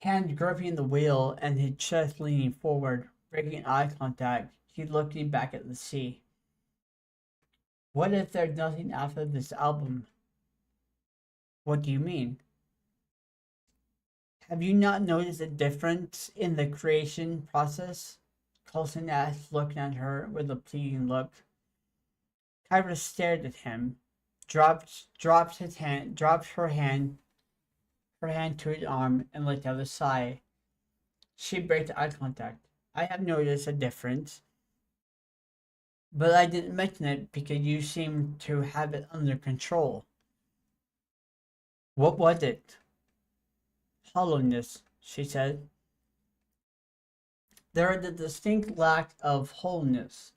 hand gripping the wheel and his chest leaning forward, breaking eye contact. He looking back at the sea. What if there's nothing after this album? What do you mean? Have you not noticed a difference in the creation process? Colson asked, looking at her with a pleading look. Kyra stared at him, dropped her hand to his arm, and let out a sigh. She breaks eye contact. I have noticed a difference, but I didn't mention it because you seem to have it under control. What was it? Hollowness, she said. There is a distinct lack of wholeness.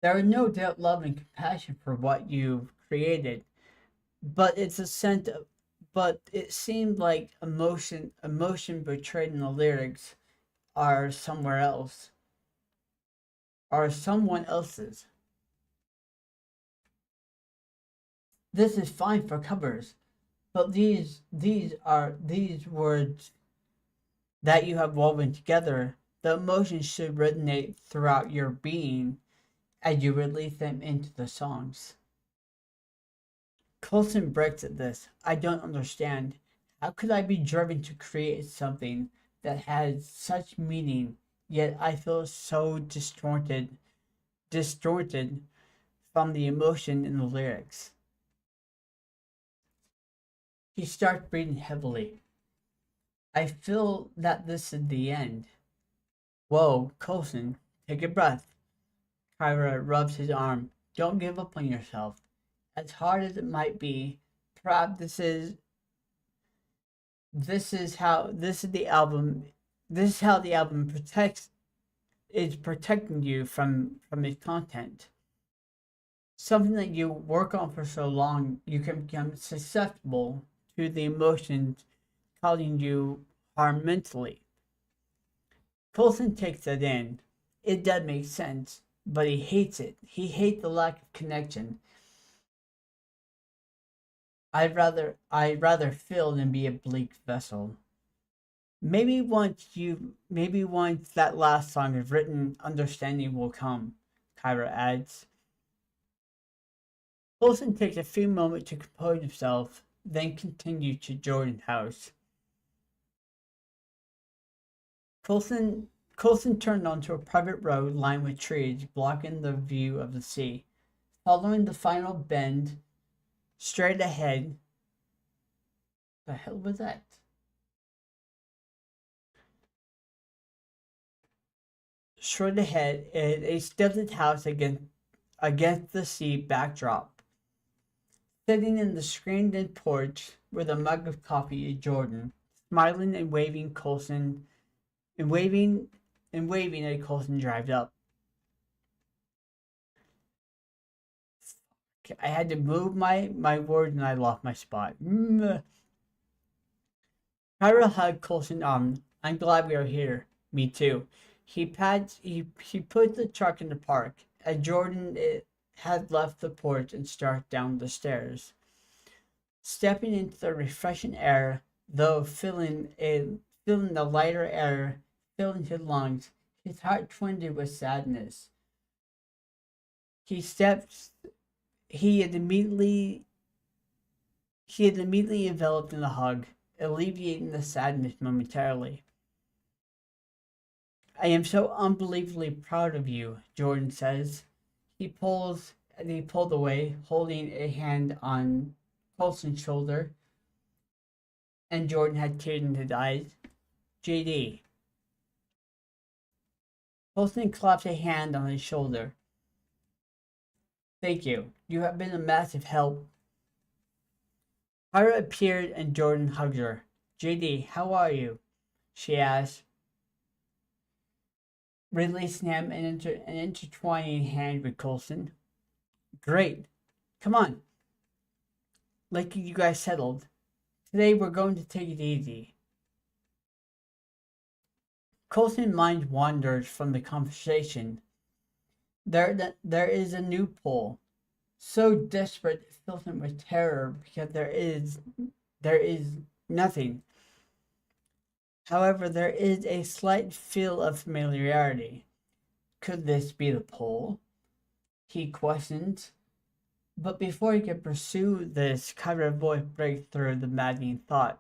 There is no doubt love and compassion for what you've created, but it's a sense of, but it seemed like emotion portrayed in the lyrics are somewhere else, are someone else's. This is fine for covers, but these words that you have woven together. The emotions should resonate throughout your being as you release them into the songs. Colson breaks at this. I don't understand. How could I be driven to create something that has such meaning, yet I feel so distorted from the emotion in the lyrics? He starts breathing heavily. I feel that this is the end. Whoa, Colson, take a breath. Kyra rubs his arm. Don't give up on yourself. As hard as it might be, perhaps this is the album this is how the album protects is protecting you from its content. Something that you work on for so long, you can become susceptible to the emotions causing you harm mentally. Colson takes it in. It does make sense, but he hates it. He hates the lack of connection. I'd rather fill than be a bleak vessel. Maybe once that last song is written, understanding will come, Kyra adds. Colson takes a few moments to compose himself, then continues to Jordan's house. Colson turned onto a private road lined with trees, blocking the view of the sea. Following the final bend, straight ahead. The hell was that? Straight ahead is a stilted house against the sea backdrop. Sitting in the screened-in porch with a mug of coffee is Jordan, smiling and waving Colson and waving as Colson drives up. I had to move my words and I lost my spot. Kyra hugged Colson's arm. I'm glad we are here. Me too. He put the truck in the park. As Jordan had left the porch and started down the stairs. Stepping into the refreshing air, though feeling the lighter air filling his lungs, his heart twined with sadness. He steps. He had immediately. He had immediately enveloped in the hug, alleviating the sadness momentarily. I am so unbelievably proud of you, Jordan says. He pulled away, holding a hand on Colston's shoulder, and Jordan had tears in his eyes. JD. Colston clapped a hand on his shoulder. Thank you. You have been a massive help. Hira appeared and Jordan hugged her. JD, how are you? She asked, releasing him and intertwining hand with Colston. Great. Come on. Like you guys settled. Today we're going to take it easy. Colston's mind wanders from the conversation. There is a new pull, so desperate it fills him with terror because there is nothing. However, there is a slight feel of familiarity. Could this be the pull? He questions. But before he could pursue this, Kyra's voice breaks through the maddening thought.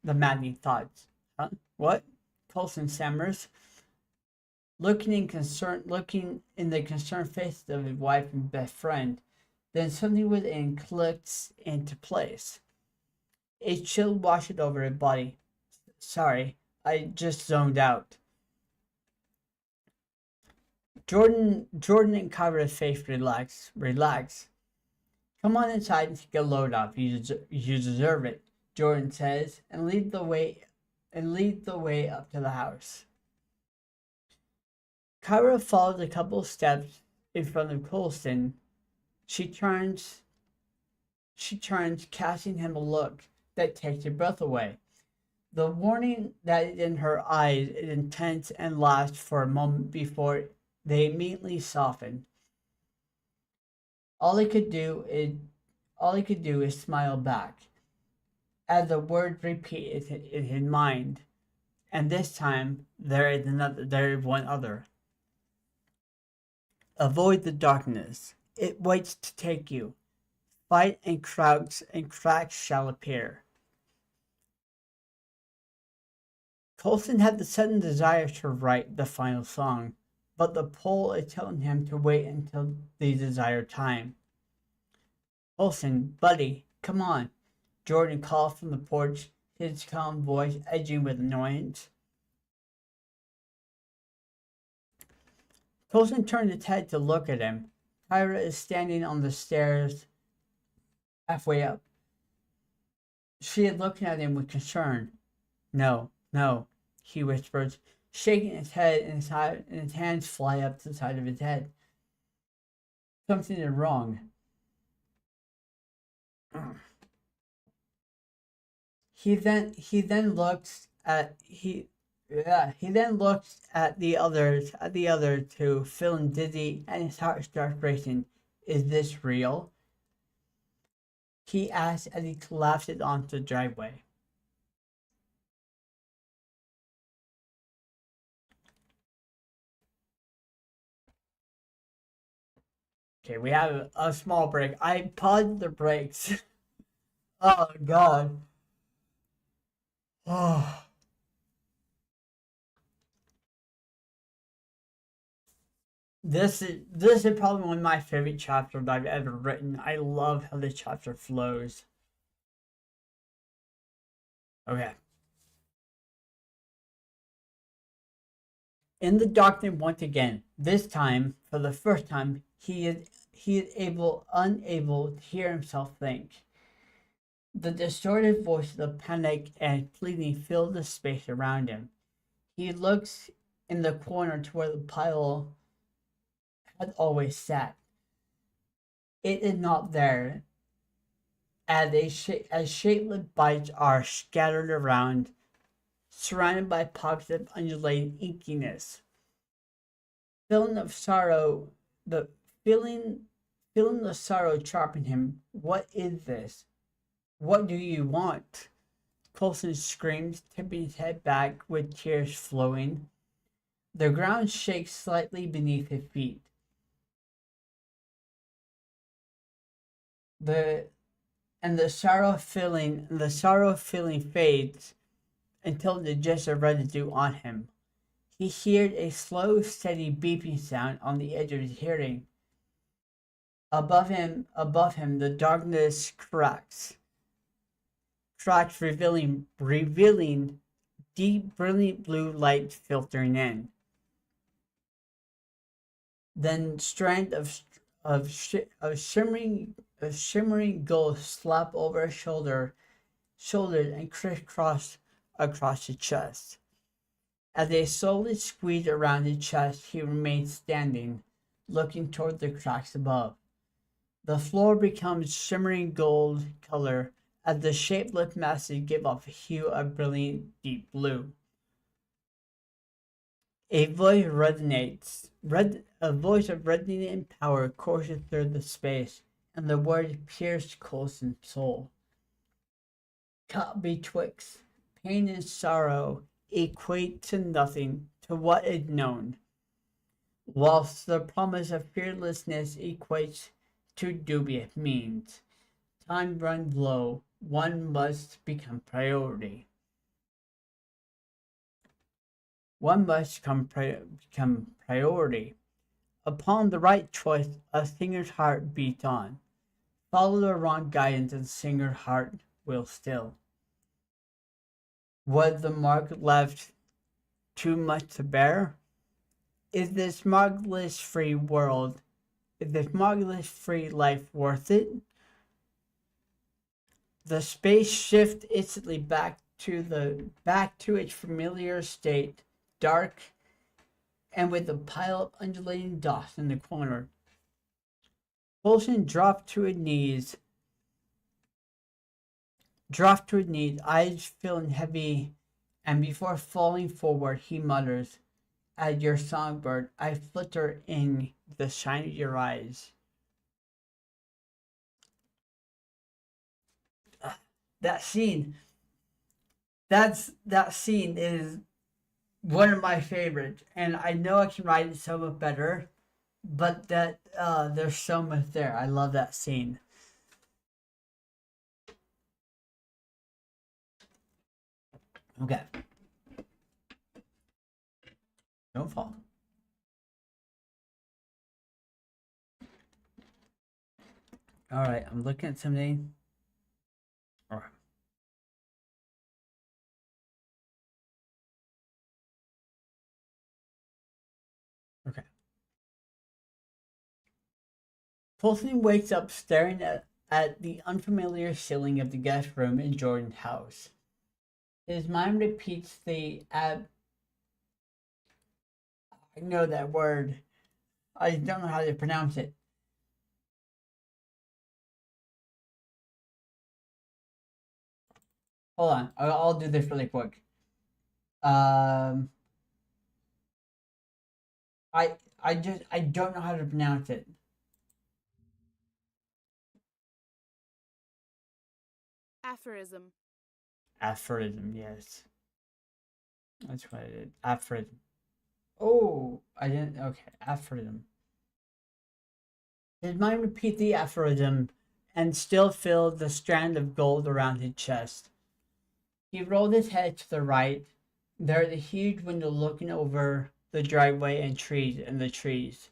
The maddening thoughts. Huh? What? Colston stammers, looking in the concerned faces of his wife and best friend. Then something within clicks into place. A chill washes over his body. Sorry, I just zoned out. Jordan and Kyra's face relax. Come on inside and take a load off. You deserve it, Jordan says, and lead the way up to the house. Kyra follows a couple of steps in front of Colston. She turns, casting him a look that takes your breath away. The warning that is in her eyes is intense and lasts for a moment before they immediately soften. All he could do is smile back, as the words repeat in his mind. And this time there is one other. Avoid the darkness. It waits to take you. Fight and cracks shall appear. Colston had the sudden desire to write the final song, but the pull is telling him to wait until the desired time. Colston, buddy, come on, Jordan called from the porch, his calm voice edging with annoyance. Colston turned his head to look at him. Kyra is standing on the stairs halfway up. She is looking at him with concern. No, he whispers, shaking his head, and his hands fly up to the side of his head. Something is wrong. He then looks at the other two, feeling dizzy, and his heart starts racing. Is this real? He asks as he collapses onto the driveway. Okay, we have a small break. I paused the brakes. Oh God. Oh. This is probably one of my favorite chapters I've ever written. I love how this chapter flows. Okay. In the darkness once again. This time, for the first time, he is unable to hear himself think. The distorted voices of panic and pleading fill the space around him. He looks in the corner to where the pile had always sat. It is not there, as shapeless bites are scattered around, surrounded by pockets of undulating inkiness. Feeling of sorrow, feeling the sorrow sharpen him. What is this? What do you want? Colston screams, tipping his head back with tears flowing. The ground shakes slightly beneath his feet. The the sorrow feeling fades until there's just a residue on him. He heard a slow, steady beeping sound on the edge of his hearing. Above him, the darkness cracks, revealing deep, brilliant blue light filtering in. Then strand of shimmering gold slap over his shoulders and crisscross across his chest. As they slowly squeezed around his chest, he remained standing, looking toward the cracks above. The floor becomes shimmering gold color as the shapeless masses give off a hue of brilliant deep blue. A voice of resonating power courses through the space, and the words pierced Colston's soul. Caught betwixt pain and sorrow equate to nothing to what is known, whilst the promise of fearlessness equates to dubious means. Time runs low, one must become priority. One must become priority. Upon the right choice, a singer's heart beats on. Follow the wrong guidance, and the singer's heart will still. Was the mark left too much to bear? Is this markless free world, is this markless free life worth it? The space shifts instantly back to its familiar state, dark and with a pile of undulating dust in the corner. Colston dropped to his knees, eyes feeling heavy, and before falling forward, he mutters, "As your songbird, I flitter in the shine of your eyes." That scene, that scene is one of my favorites, and I know I can write it so much better, but that there's so much there. I love that scene. Okay, don't fall. All right, I'm looking at something. All right. Okay. Colson wakes up staring at the unfamiliar ceiling of the guest room in Jordan's house. His mind repeats I know that word. I don't know how to pronounce it. Hold on, I'll do this really quick. Um, I don't know how to pronounce it. Aphorism. Aphorism, yes, that's what it is. Aphorism. Oh, I didn't. Okay, aphorism. His mind repeat the aphorism, and still feel the strand of gold around his chest. He rolled his head to the right. There is a huge window looking over the driveway and trees.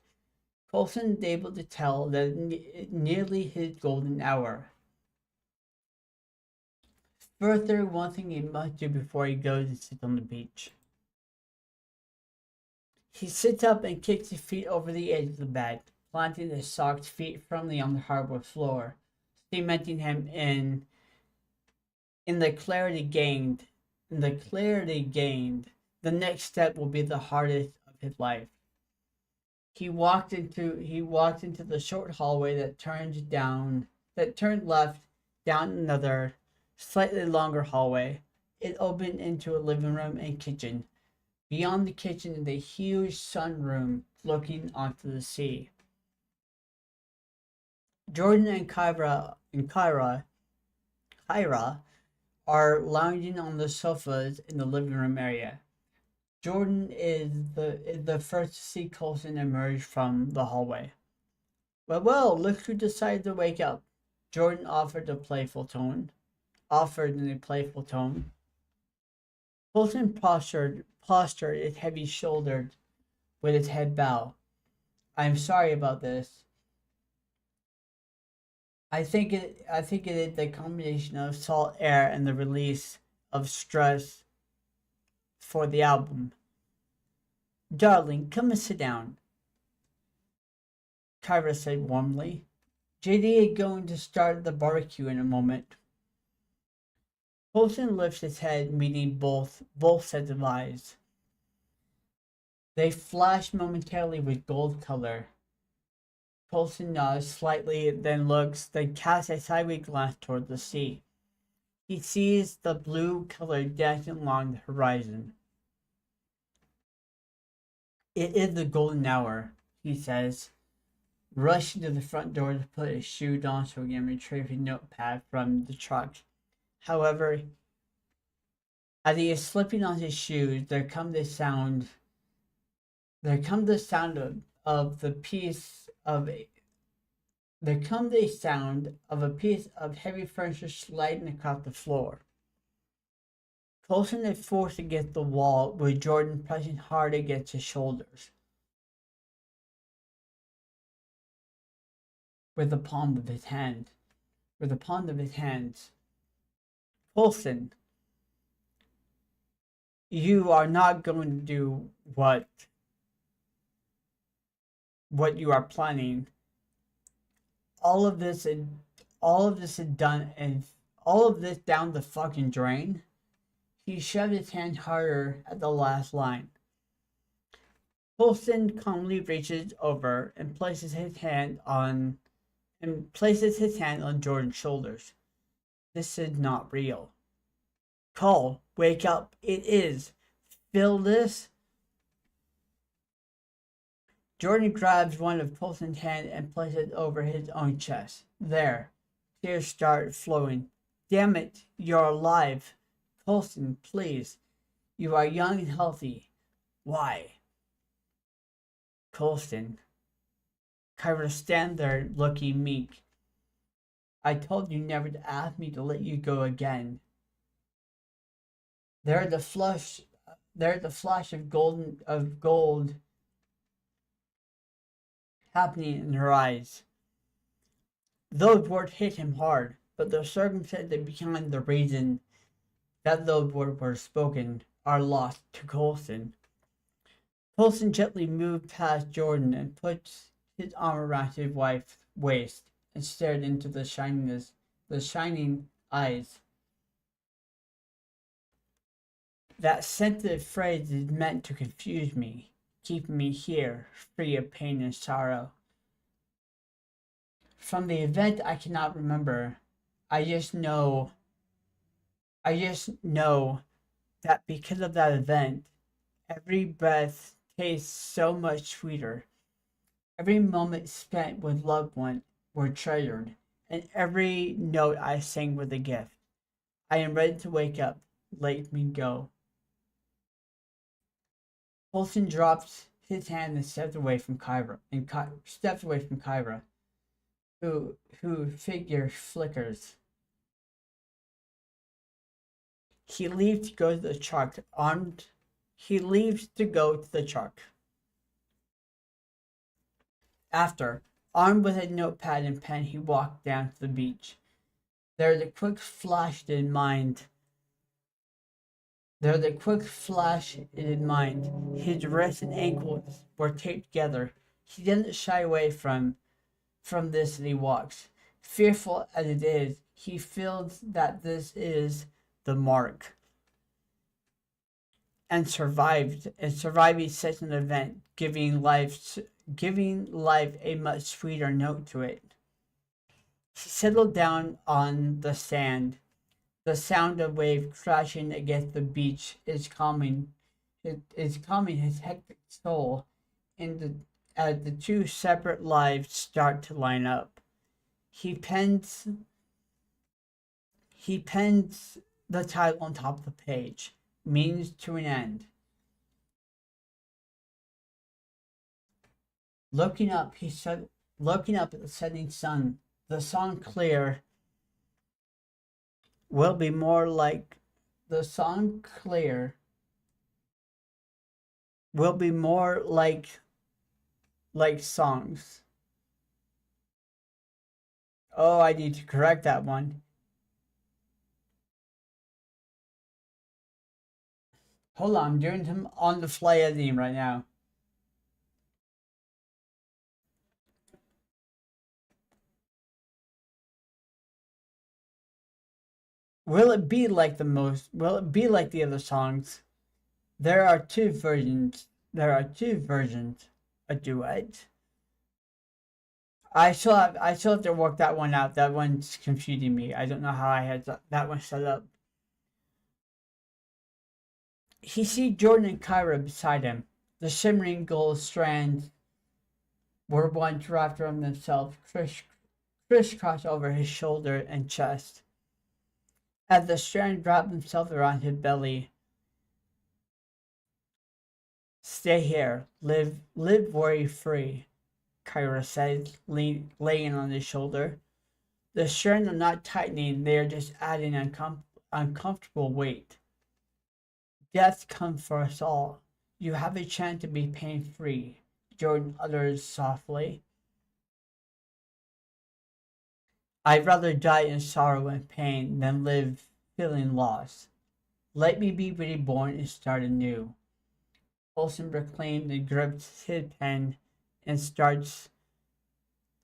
Colson is able to tell that nearly his golden hour. Further, one thing he must do before he goes is sit on the beach. He sits up and kicks his feet over the edge of the bed, planting his socked feet firmly on the hardwood floor, cementing him in the clarity gained. The next step will be the hardest of his life. He walked into the short hallway that turned left down another slightly longer hallway. It opened into a living room and kitchen. Beyond the kitchen is a huge sunroom looking onto the sea. Jordan and Kyra are lounging on the sofas in the living room area. Jordan is the first to see Colson emerge from the hallway. Well, look who decided to wake up. Jordan offered in a playful tone. Colston postured it heavy shouldered with its head bow. I'm sorry about this. I think it is the combination of salt air and the release of stress for the album. Darling, come and sit down, Kyra said warmly. JD is going to start the barbecue in a moment. Colston lifts his head, meeting both sets of eyes. They flash momentarily with gold color. Colston nods slightly, then casts a sideways glance toward the sea. He sees the blue color dancing along the horizon. It is the golden hour, he says, rushing to the front door to put his shoes on so he can retrieve his notepad from the truck. However, as he is slipping on his shoes, there comes the sound of a piece of heavy furniture sliding across the floor. Colston is forced against the wall, with Jordan pressing hard against his shoulders with the palm of his hands. Colston, you are not going to do what you are planning. All of this is done, and all of this down the fucking drain. He shoved his hand harder at the last line. Colston calmly reaches over and places his hand on Jordan's shoulders. This is not real. Cole, wake up. It is. Feel this? Jordan grabs one of Colston's hands and places it over his own chest. There. Tears start flowing. Damn it, you're alive. Colston, please. You are young and healthy. Why? Colston. Kyra stand there looking meek. I told you never to ask me to let you go again. There the flash of gold happening in her eyes. Those words hit him hard, but the circumstances behind the reason that those words were spoken are lost to Colston. Colston gently moved past Jordan and put his arm around his wife's waist and stared into the shining eyes. That sensitive phrase is meant to confuse me, keeping me here, free of pain and sorrow. From the event I cannot remember, I just know that because of that event, every breath tastes so much sweeter. Every moment spent with loved ones were treasured, and every note I sang was a gift. I am ready to wake up. Let me go. Colston drops his hand and steps away from Kyra. Who figure flickers. He leaves to go to the truck. After, armed with a notepad and pen, he walked down to the beach. There was a quick flash in his mind. His wrists and ankles were taped together. He didn't shy away from this as he walks. Fearful as it is, he feels that this is the mark. And surviving such an event, giving life a much sweeter note to it. He settled down on the sand. The sound of waves crashing against the beach is calming his hectic soul as the two separate lives start to line up. He pens the title on top of the page, Means to an End. Looking up at the setting sun, the song clear will be more like the song Clear will be more like songs. Oh, I need to correct that one. Hold on, I'm doing some on the fly editing right now. Will it be like the most? Will it be like the other songs? There are two versions. There are two versions. A duet. I still have to work that one out. That one's confusing me. I don't know how I had that one set up. He sees Jordan and Kyra beside him. The shimmering gold strands were once wrapped around themselves, crisscrossed over his shoulder and chest. As the strand wrapped themselves around his belly, stay here, live worry free, Kyra said, laying on his shoulder. The strands are not tightening, they are just adding uncomfortable weight. Death comes for us all. You have a chance to be pain free, Jordan uttered softly. I'd rather die in sorrow and pain than live feeling lost. Let me be reborn and start anew. Colston reclaimed and gripped his pen and starts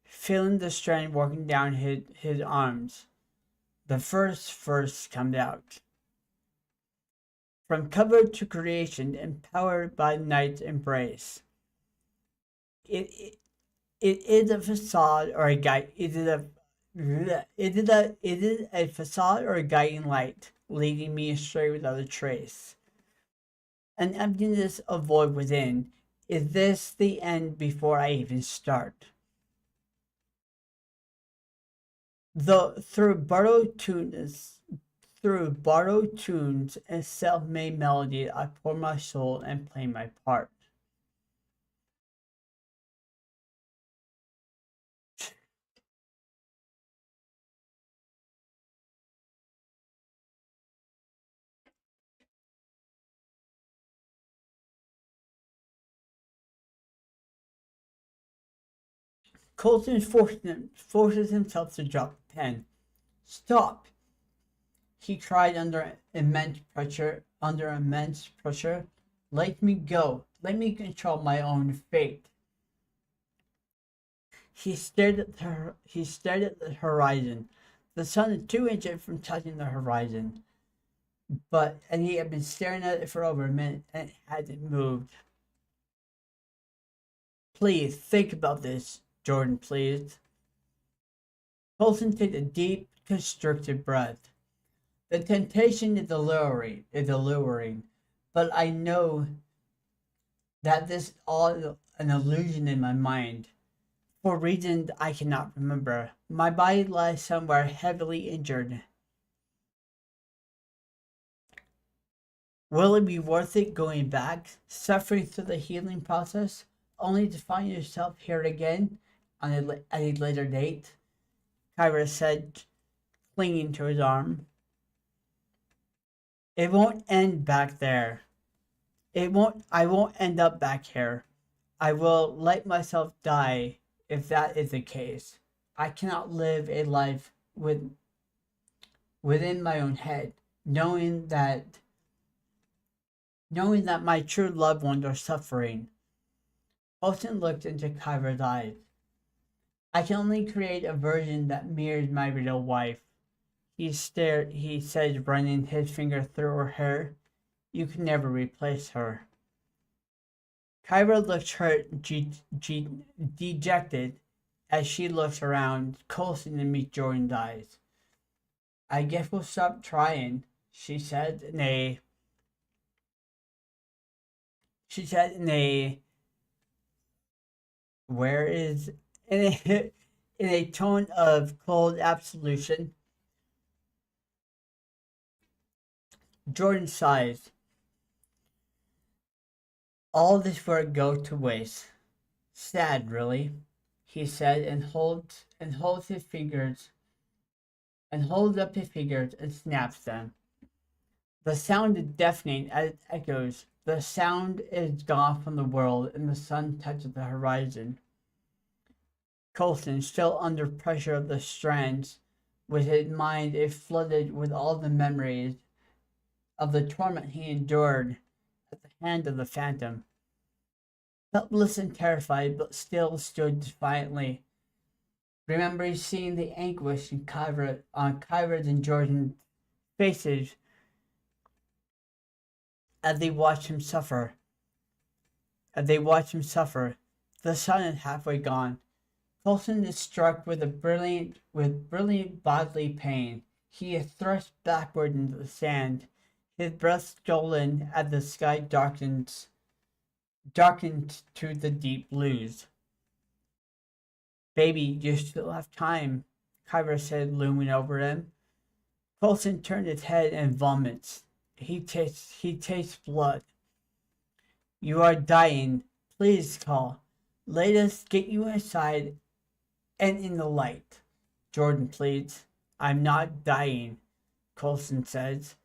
feeling the strand working down his arms. The first verse comes out. From cover to creation, empowered by night's embrace. It, it is a facade or a guide. It is a facade or a guiding light, leading me astray without a trace. An emptiness of void within. Is this the end before I even start? Through borrowed tunes and self-made melody, I pour my soul and play my part. Colton forces himself to drop the pen. Stop! He cried under immense pressure. Let me go. Let me control my own fate. He stared at the horizon. The sun is 2 inches from touching the horizon. And he had been staring at it for over a minute and it hadn't moved. Please think about this, Jordan pleased. Colson took a deep, constricted breath. The temptation is alluring, but I know that this is all an illusion in my mind. For reasons I cannot remember, my body lies somewhere heavily injured. Will it be worth it going back, suffering through the healing process, only to find yourself here again at a later date? Kyra said, clinging to his arm. It won't end back there. I won't end up back here. I will let myself die if that is the case. I cannot live a life within my own head, knowing that my true loved ones are suffering. Colton looked into Kyra's eyes. I can only create a version that mirrors my real wife. He said, running his finger through her hair. You can never replace her. Kyra looked hurt, dejected, as she looked around, Colson to meet Jordan's eyes. I guess we'll stop trying, she said in a where is in a in a tone of cold absolution. Jordan sighs. All this work go to waste. Sad, really, he said, and holds his fingers and holds up his fingers and snaps them. The sound is deafening as it echoes. The sound is gone from the world, and the sun touches the horizon. Colston, still under pressure of the strands, with his mind is flooded with all the memories of the torment he endured at the hand of the phantom. Helpless and terrified, but still stood defiantly, remembering seeing the anguish on Kyra's and Jordan's faces as they watched him suffer. The sun is halfway gone. Colson is struck with brilliant bodily pain. He is thrust backward into the sand, his breath stolen as the sky darkened to the deep blues. Baby, you still have time, Kyra said, looming over him. Colson turned his head and vomits. He tastes blood. You are dying. Please call. Let us get you inside and in the light. Jordan pleads. I'm not dying, Colson says,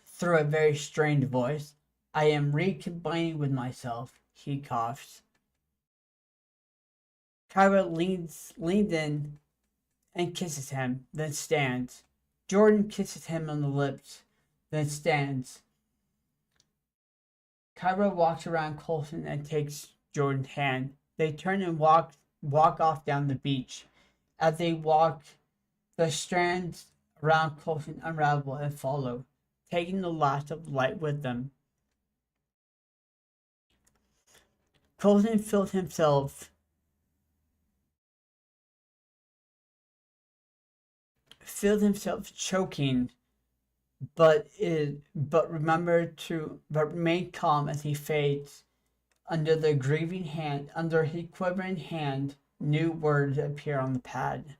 through a very strained voice. I am recombining with myself, he coughs. Kyra leans in and kisses him, then stands. Jordan kisses him on the lips, then stands. Kyra walks around Colson and takes Jordan's hand. They turn and walk off down the beach. As they walk, the strands around Colson unravel and follow, taking the last of light with them. Colson filled himself choking, but remained calm as he fades. Under his quivering hand, new words appear on the pad.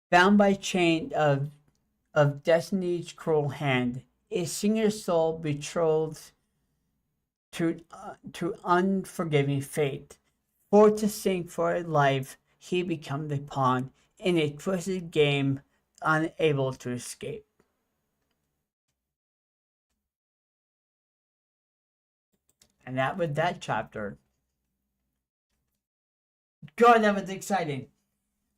Bound by chain of destiny's cruel hand, a singer's soul betrothed to unforgiving fate. For to sing for a life, he become the pawn in a twisted game, unable to escape. And that was that chapter. God, that was exciting.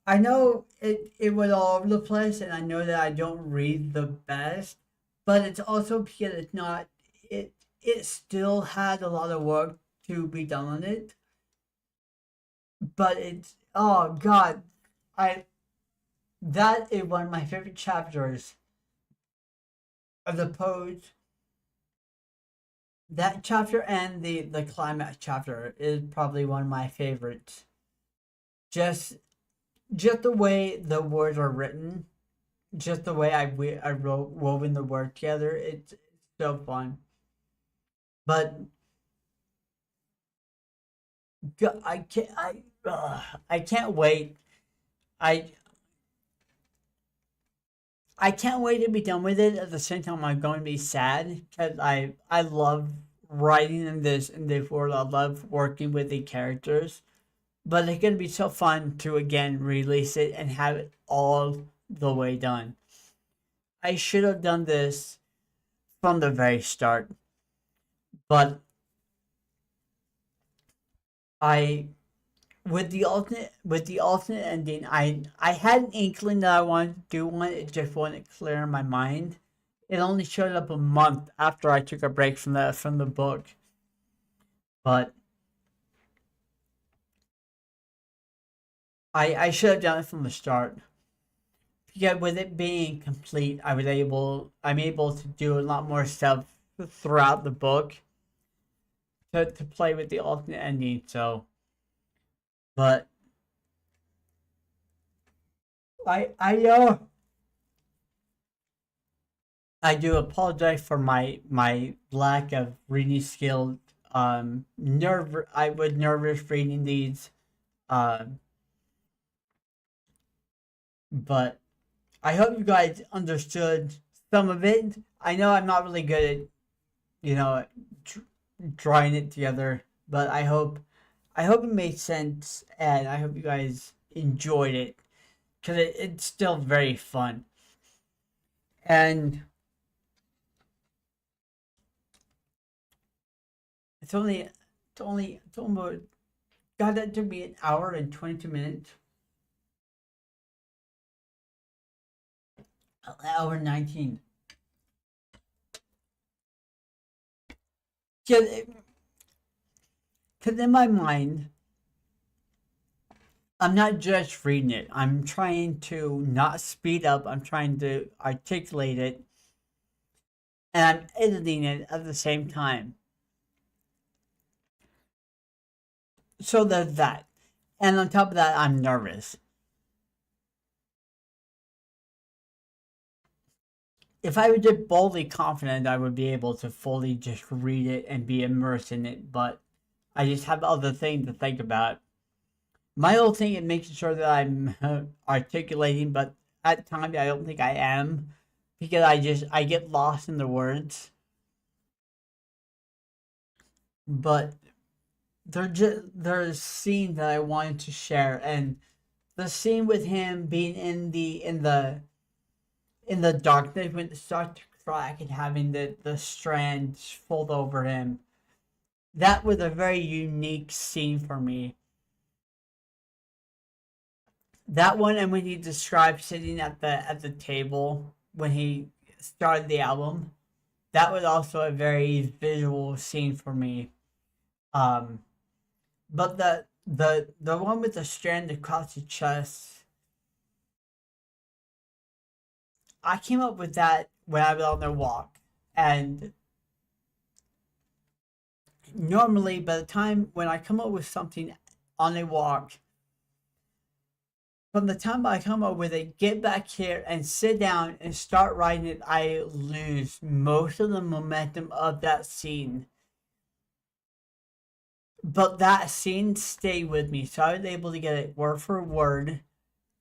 I know it was all over the place, and I know that I don't read the best, but it's also because it's not, it still had a lot of work to be done on it. But it's, oh God, that is one of my favorite chapters of the pose. That chapter and the climax chapter is probably one of my favorites. Just the way the words are written, just the way I woven the word together, it's so fun. But I can't wait. I can't wait to be done with it. At the same time, I'm going to be sad because I love writing in this world. I love working with the characters, but it's going to be so fun to again release it and have it all the way done. I should have done this from the very start, but I with the alternate ending, I had an inkling that I wanted to do one. It just wasn't clear in my mind. It only showed up a month after I took a break from the book, but I should have done it from the start. Yeah, with it being complete, I'm able to do a lot more stuff throughout the book to play with the alternate ending. So, but I I do apologize for my lack of reading skill. I was nervous reading these, um, but I hope you guys understood some of it. I know I'm not really good at, you know, drawing it together, but I hope I hope it made sense, and I hope you guys enjoyed it because it's still very fun. And it's almost, God, that took me an hour and 22 minutes. An hour 19. Because in my mind, I'm not just reading it. I'm trying to not speed up. I'm trying to articulate it, and I'm editing it at the same time. So there's that. And on top of that, I'm nervous. If I was just boldly confident, I would be able to fully just read it and be immersed in it, but I just have other things to think about. My whole thing is making sure that I'm articulating, but at times I don't think I am because I get lost in the words. But there's a scene that I wanted to share, and the scene with him being in the darkness when it starts to crack and having the strands fold over him. That was a very unique scene for me. That one, and when he described sitting at the table when he started the album, that was also a very visual scene for me. Um, but the one with the strand across the chest, I came up with that when I was on the walk, and normally by the time when I come up with something on a walk, from the time I come up with it, get back here and sit down and start writing it, I lose most of the momentum of that scene. But that scene stayed with me, so I was able to get it word for word,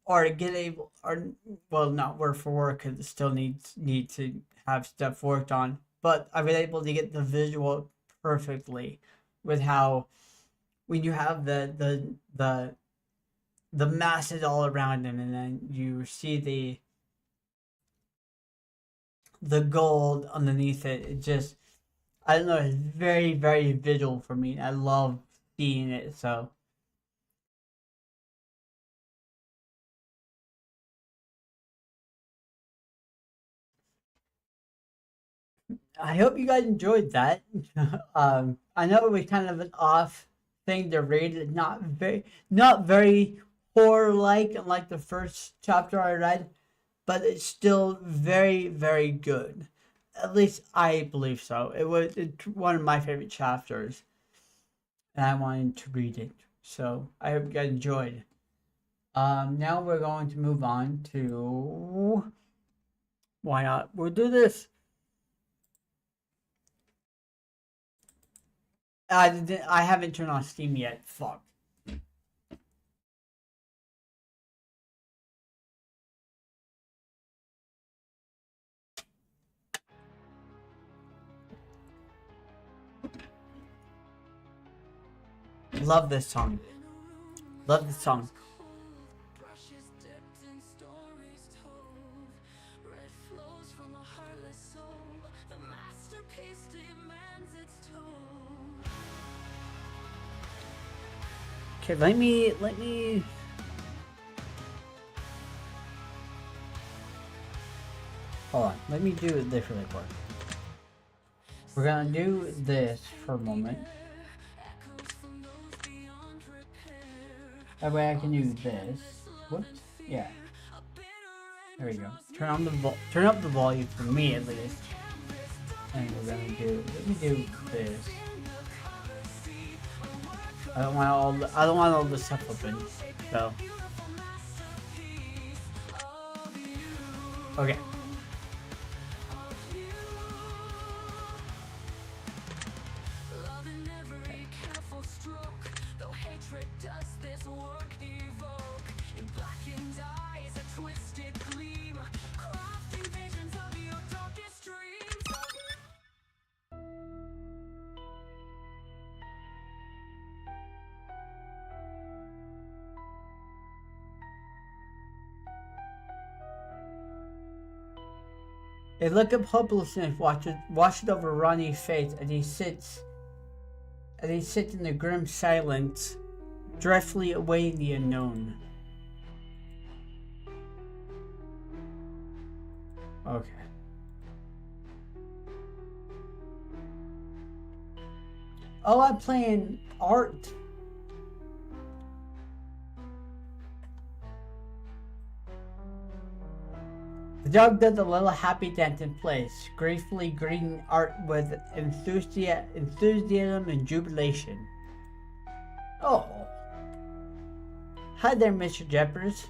or get able, or well, not word for word because it still need to have stuff worked on. But I was able to get the visual perfectly with how when you have the masses all around him, and then you see the gold underneath it. It just, I don't know, it's very very visual for me. I love seeing it. So I hope you guys enjoyed that. I know it was kind of an off thing to read. It's not very horror like, unlike the first chapter I read, but it's still very very good. At least I believe so. It's one of my favorite chapters, and I wanted to read it. So I hope you guys enjoyed. Now we're going to move on to, why not? We'll do this. I haven't turned on Steam yet. Fuck. Love this song. Love this song. Okay, let me. Hold on. Let me do this really quick. We're gonna do this for a moment. That way I can do this. Whoops. Yeah. There we go. Turn up the volume for me at least. And we're gonna do. Let me do this. I don't want all this stuff open. So. Okay. A look of hopelessness washes over Ronnie's face as he sits in the grim silence, dreadfully awaiting the unknown. Okay. Oh, I'm playing art. The dog does a little happy dance in place, gratefully greeting Art with enthusiasm and jubilation. Oh. Hi there, Mr. Jeffers.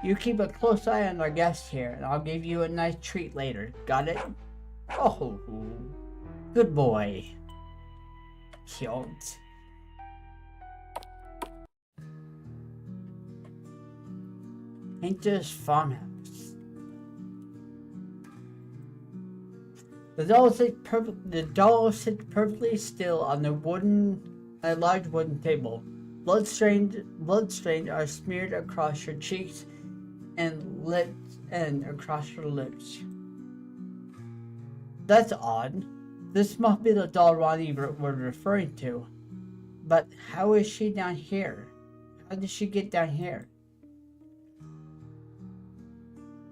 You keep a close eye on our guest here, and I'll give you a nice treat later. Got it? Oh, good boy. Cute. Painter's farmhouse. The doll sits perfectly still on a large wooden table. Blood stains are smeared across her cheeks and lips and across her lips. That's odd. This must be the doll Ronnie was referring to. But how is she down here? How did she get down here?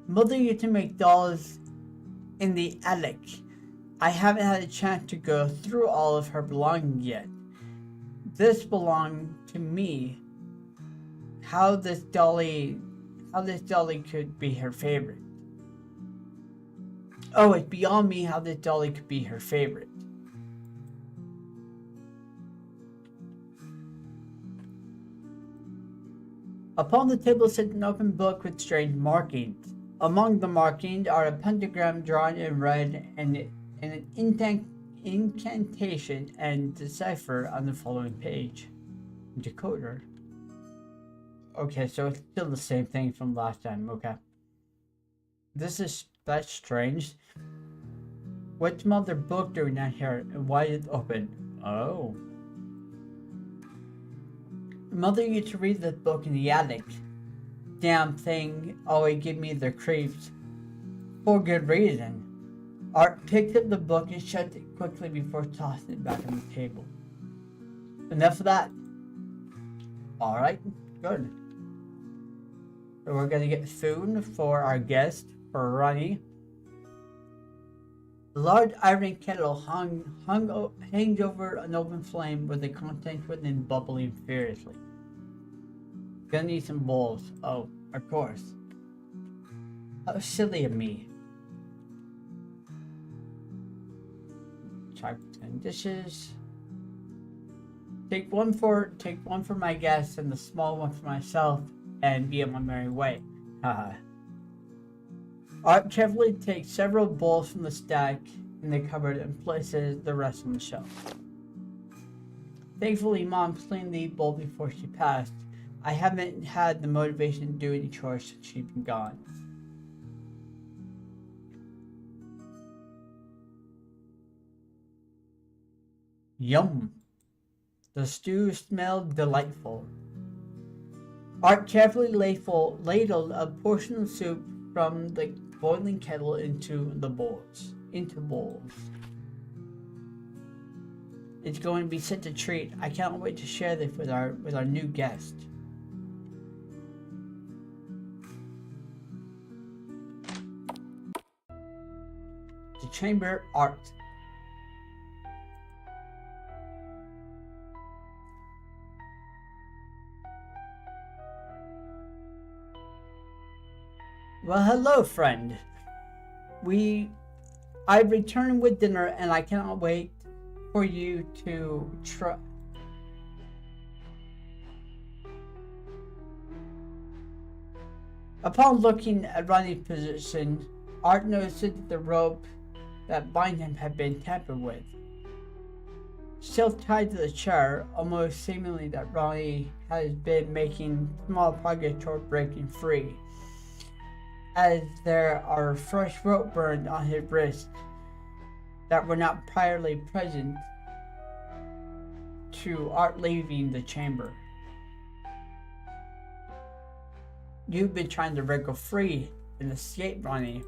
Mother used to make dolls in the attic. I haven't had a chance to go through all of her belongings yet. This belonged to me. How this dolly could be her favorite. Oh, it's beyond me how this dolly could be her favorite. Upon the table sits an open book with strange markings. Among the markings are a pentagram drawn in red and an incantation and decipher on the following page. Decoder. Okay, so it's still the same thing from last time. Okay. That's strange. What's Mother book doing down here and why is it open? Oh. Mother used to read this book in the attic. Damn thing always give me the creeps. For good reason. Art picked up the book and shut it quickly before tossing it back on the table. Enough of that. Alright, good. So we're gonna get food for our guest, for Ronnie. The large iron kettle hangs over an open flame with the contents within bubbling furiously. Gonna need some bowls. Oh, of course. How silly of me. Try 10 dishes. Take one for my guests and the small one for myself, and be on my merry way. Haha. Art carefully takes several bowls from the stack in the cupboard and places the rest on the shelf. Thankfully, Mom cleaned the bowl before she passed. I haven't had the motivation to do any chores since she's been gone. Yum! The stew smelled delightful. Art carefully ladled a portion of soup from the boiling kettle into bowls. It's going to be such a treat. I can't wait to share this with our new guest. The chamber art. Well, hello, friend. I've returned with dinner, and I cannot wait for you to try. Upon looking at Ronnie's position, Art noticed that the rope that binds him had been tampered with. Still tied to the chair, almost seemingly that Ronnie has been making small progress toward breaking free, as there are fresh rope burns on his wrists that were not priorly present to Art leaving the chamber. You've been trying to wriggle free and escape, Ronnie.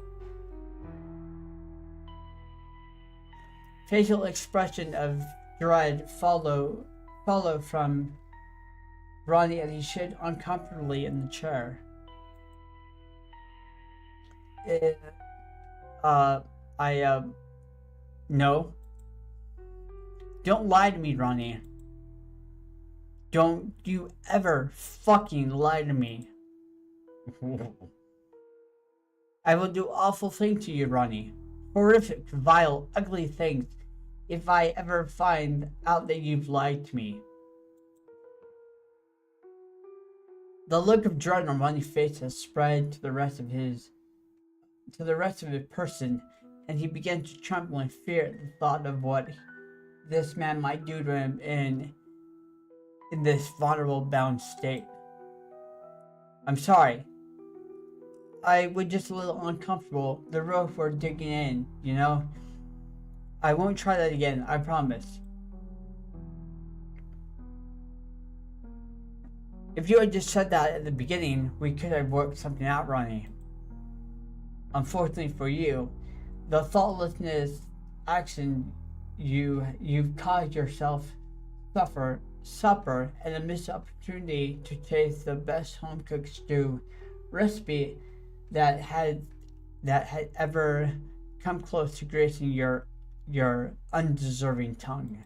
facial expression of dread follow from Ronnie as he shifted uncomfortably in the chair. No. Don't lie to me, Ronnie. Don't you ever fucking lie to me. I will do awful things to you, Ronnie. Horrific, vile, ugly things if I ever find out that you've lied to me. The look of dread on Ronnie's face has spread to the rest of his person, and he began to tremble in fear at the thought of what this man might do to him in this vulnerable, bound state. I'm sorry. I was just a little uncomfortable. The rope were digging in, you know? I won't try that again, I promise. If you had just said that at the beginning, we could have worked something out, Ronnie. Unfortunately for you, the thoughtlessness action you've caused yourself suffer and a missed opportunity to taste the best home cooked stew recipe that had ever come close to gracing your undeserving tongue.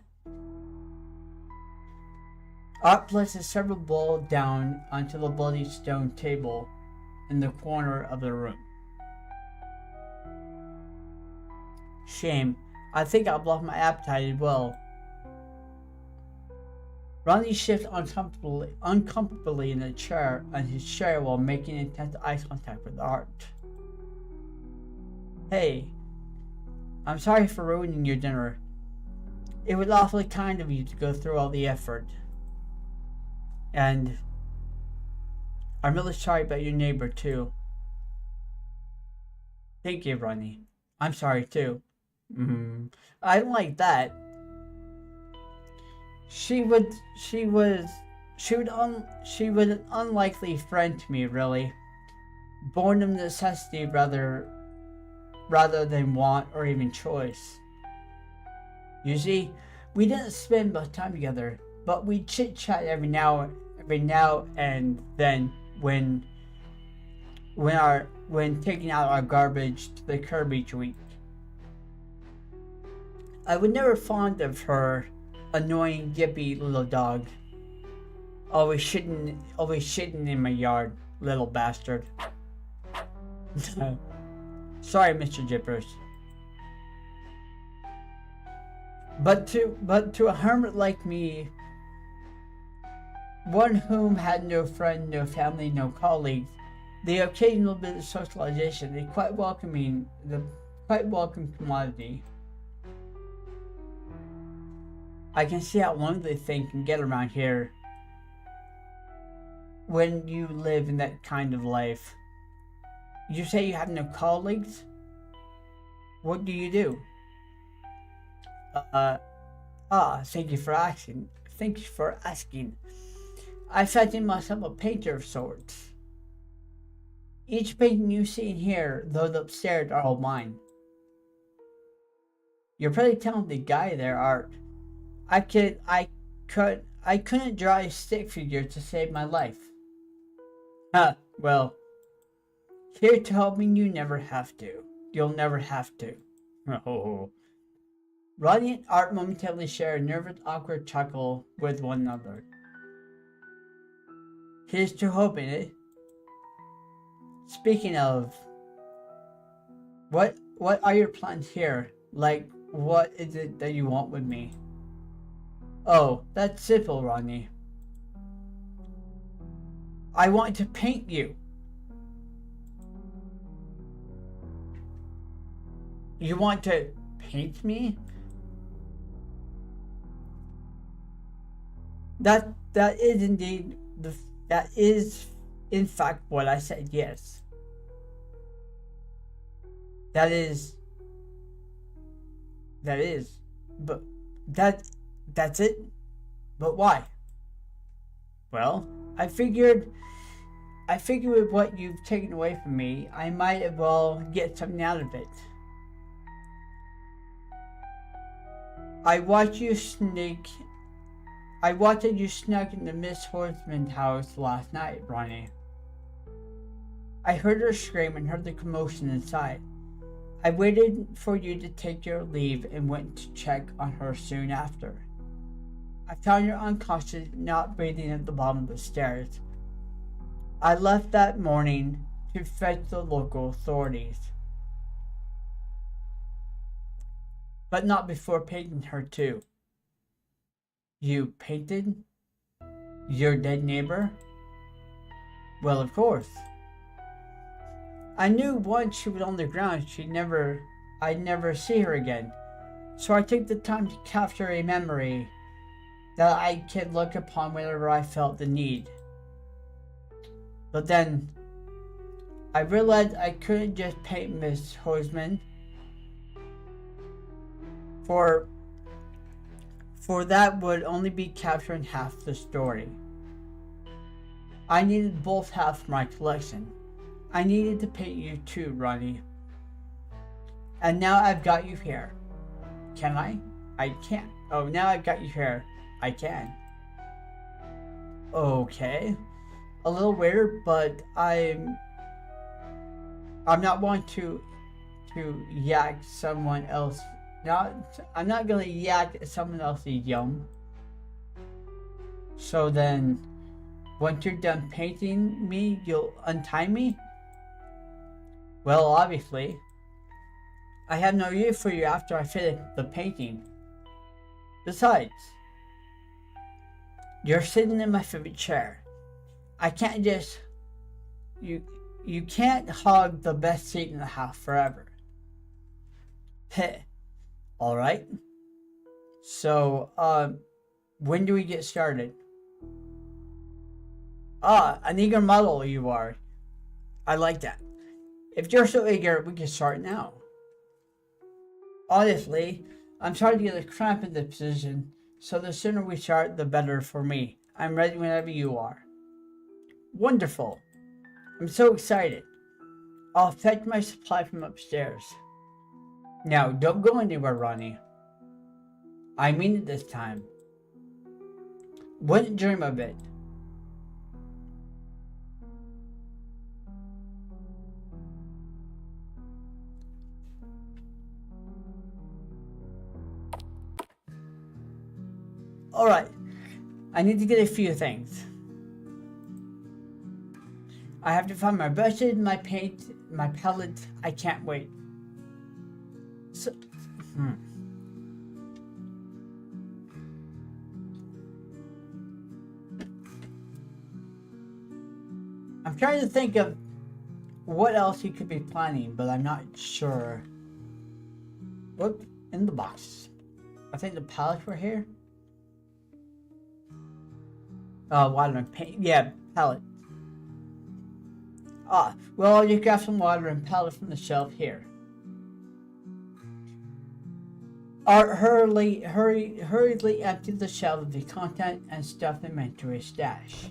Art places several bowls down onto the bloody stone table in the corner of the room. Shame. I think I've lost my appetite as well. Ronnie shifted uncomfortably in his chair while making intense eye contact with Art. Hey, I'm sorry for ruining your dinner. It was awfully kind of you to go through all the effort. And I'm really sorry about your neighbor too. Thank you, Ronnie. I'm sorry too. I don't like that. She was an unlikely friend to me, really. Born of necessity rather than want or even choice. You see, we didn't spend much time together, but we chit-chat every now and then when taking out our garbage to the curb each week. I was never fond of her annoying, yippy little dog. Always shitting in my yard, little bastard. Sorry, Mr. Jippers. But to a hermit like me, one whom had no friend, no family, no colleagues, the occasional bit of socialization, a quite welcome commodity. I can see how lonely things can get around here when you live in that kind of life. You say you have no colleagues? What do you do? Thank you for asking. I fancy myself a painter of sorts. Each painting you see in here, those upstairs, are all mine. You're a pretty talented guy there, Art. I couldn't draw a stick figure to save my life. Well, here to help me, you never have to. You'll never have to. Oh. Rodney and Art momentarily share a nervous, awkward chuckle with one another. Here's to hoping it. Speaking of, what are your plans here? Like, what is it that you want with me? Oh, that's simple, Rodney. I want to paint you. You want to paint me? That is in fact what I said, yes. That is, but that's it? But why? Well, I figured with what you've taken away from me, I might as well get something out of it. I watched you sneak. I watched you snuck into Miss Horseman's house last night, Ronnie. I heard her scream and heard the commotion inside. I waited for you to take your leave and went to check on her soon after. I found her unconscious, not breathing at the bottom of the stairs. I left that morning to fetch the local authorities, but not before painting her too. You painted your dead neighbor? Well, of course. I knew once she was on the ground, I'd never see her again. So I took the time to capture a memory that I could look upon whenever I felt the need. But then I realized I couldn't just paint Miss Horseman, for that would only be capturing half the story. I needed both halves of my collection. I needed to paint you too, Ronnie. And now I've got you here. Can I? I can't. Oh, now I've got you here. I can. Okay. A little weird, but I'm not one to yak someone else. I'm not gonna yak someone else's yum. So then, once you're done painting me, you'll untie me? Well, obviously. I have no use for you after I finish the painting. Besides, you're sitting in my favorite chair. I can't just... You can't hog the best seat in the house forever. Heh. Alright. So, when do we get started? Ah, an eager model you are. I like that. If you're so eager, we can start now. Honestly, I'm starting to get a cramp in the position, so the sooner we start, the better for me. I'm ready whenever you are. Wonderful. I'm so excited. I'll fetch my supply from upstairs. Now, don't go anywhere, Ronnie. I mean it this time. Wouldn't dream of it. Alright, I need to get a few things. I have to find my brushes, my paint, my palette. I can't wait. So, I'm trying to think of what else he could be planning, but I'm not sure. Look in the box. I think the palettes were here. Water and paint. Yeah, palette. Ah, well, I'll just grab some water and palette from the shelf here. Art hurriedly emptied the shelf of the content and stuffed them into a stash.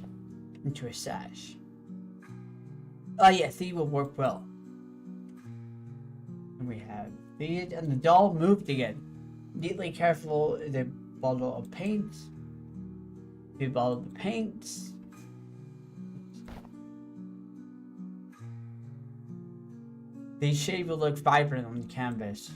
Ah, yes, these will work well. And we have these, and the doll moved again. Neatly careful, the bottle of paint. The bottle of paints. These shades will look vibrant on the canvas.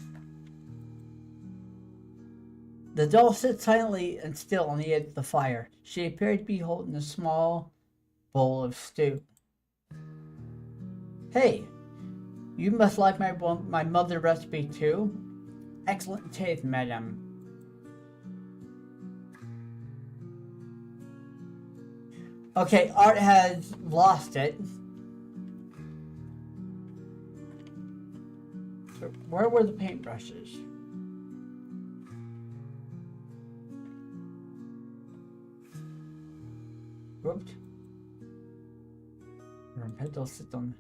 The doll sits silently and still on the edge of the fire. She appeared to be holding a small bowl of stew. Hey, you must like my mother recipe too? Excellent taste, madam. Okay, Art has lost it. So where were the paintbrushes? Whoops. Her pedal sit on.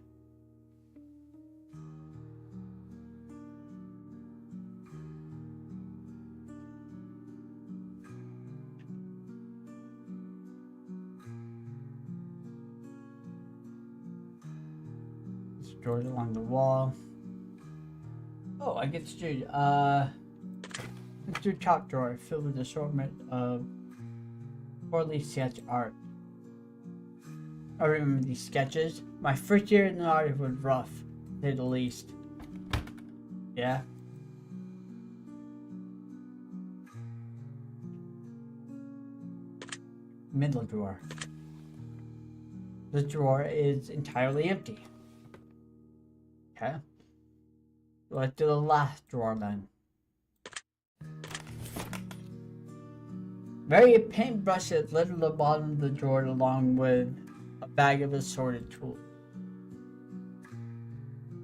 Stored along the wall. Oh, I get to do into a top drawer filled with an assortment of poorly sketched art. I remember these sketches. My first year in the art was rough, to say the least. Yeah. Middle drawer. The drawer is entirely empty. Okay. Let's do the last drawer then. Various paintbrushes litter the bottom of the drawer along with a bag of assorted tools.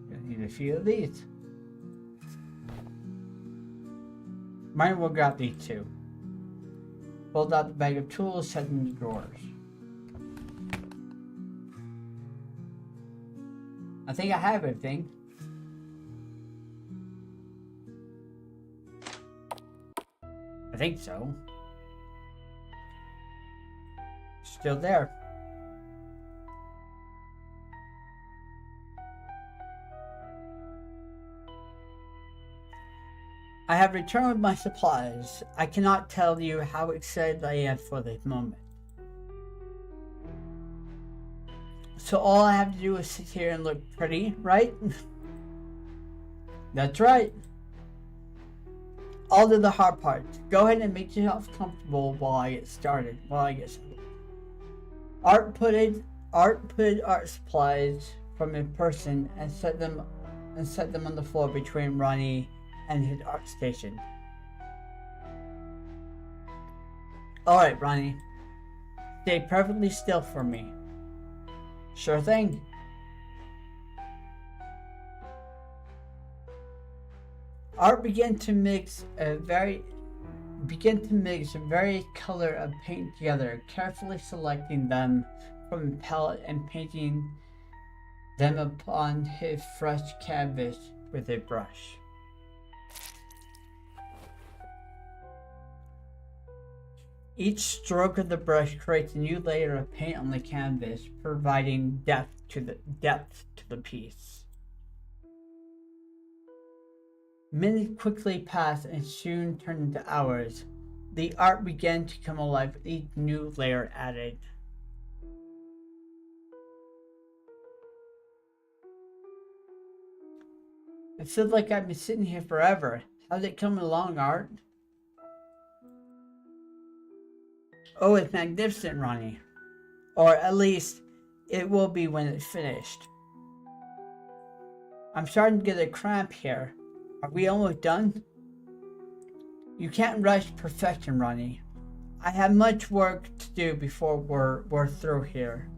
Gonna need a few of these. Mine will grab these too. Pulled out the bag of tools, set them in the drawers. I think I have everything. I think so. Still there. I have returned with my supplies. I cannot tell you how excited I am for this moment. So all I have to do is sit here and look pretty, right? That's right. I'll do the hard part. Go ahead and make yourself comfortable while I get started. Art put art supplies from in person and set them on the floor between Ronnie and his art station. Alright, Ronnie. Stay perfectly still for me. Sure thing. Art began to mix various color of paint together, carefully selecting them from a palette and painting them upon his fresh canvas with a brush. Each stroke of the brush creates a new layer of paint on the canvas, providing depth to the piece. Minutes quickly passed and soon turned into hours. The art began to come alive with each new layer added. It feels like I've been sitting here forever. How's it coming along, Art? Oh, it's magnificent, Ronnie. Or at least, it will be when it's finished. I'm starting to get a cramp here. Are we almost done? You can't rush perfection, Ronnie. I have much work to do before we're through here.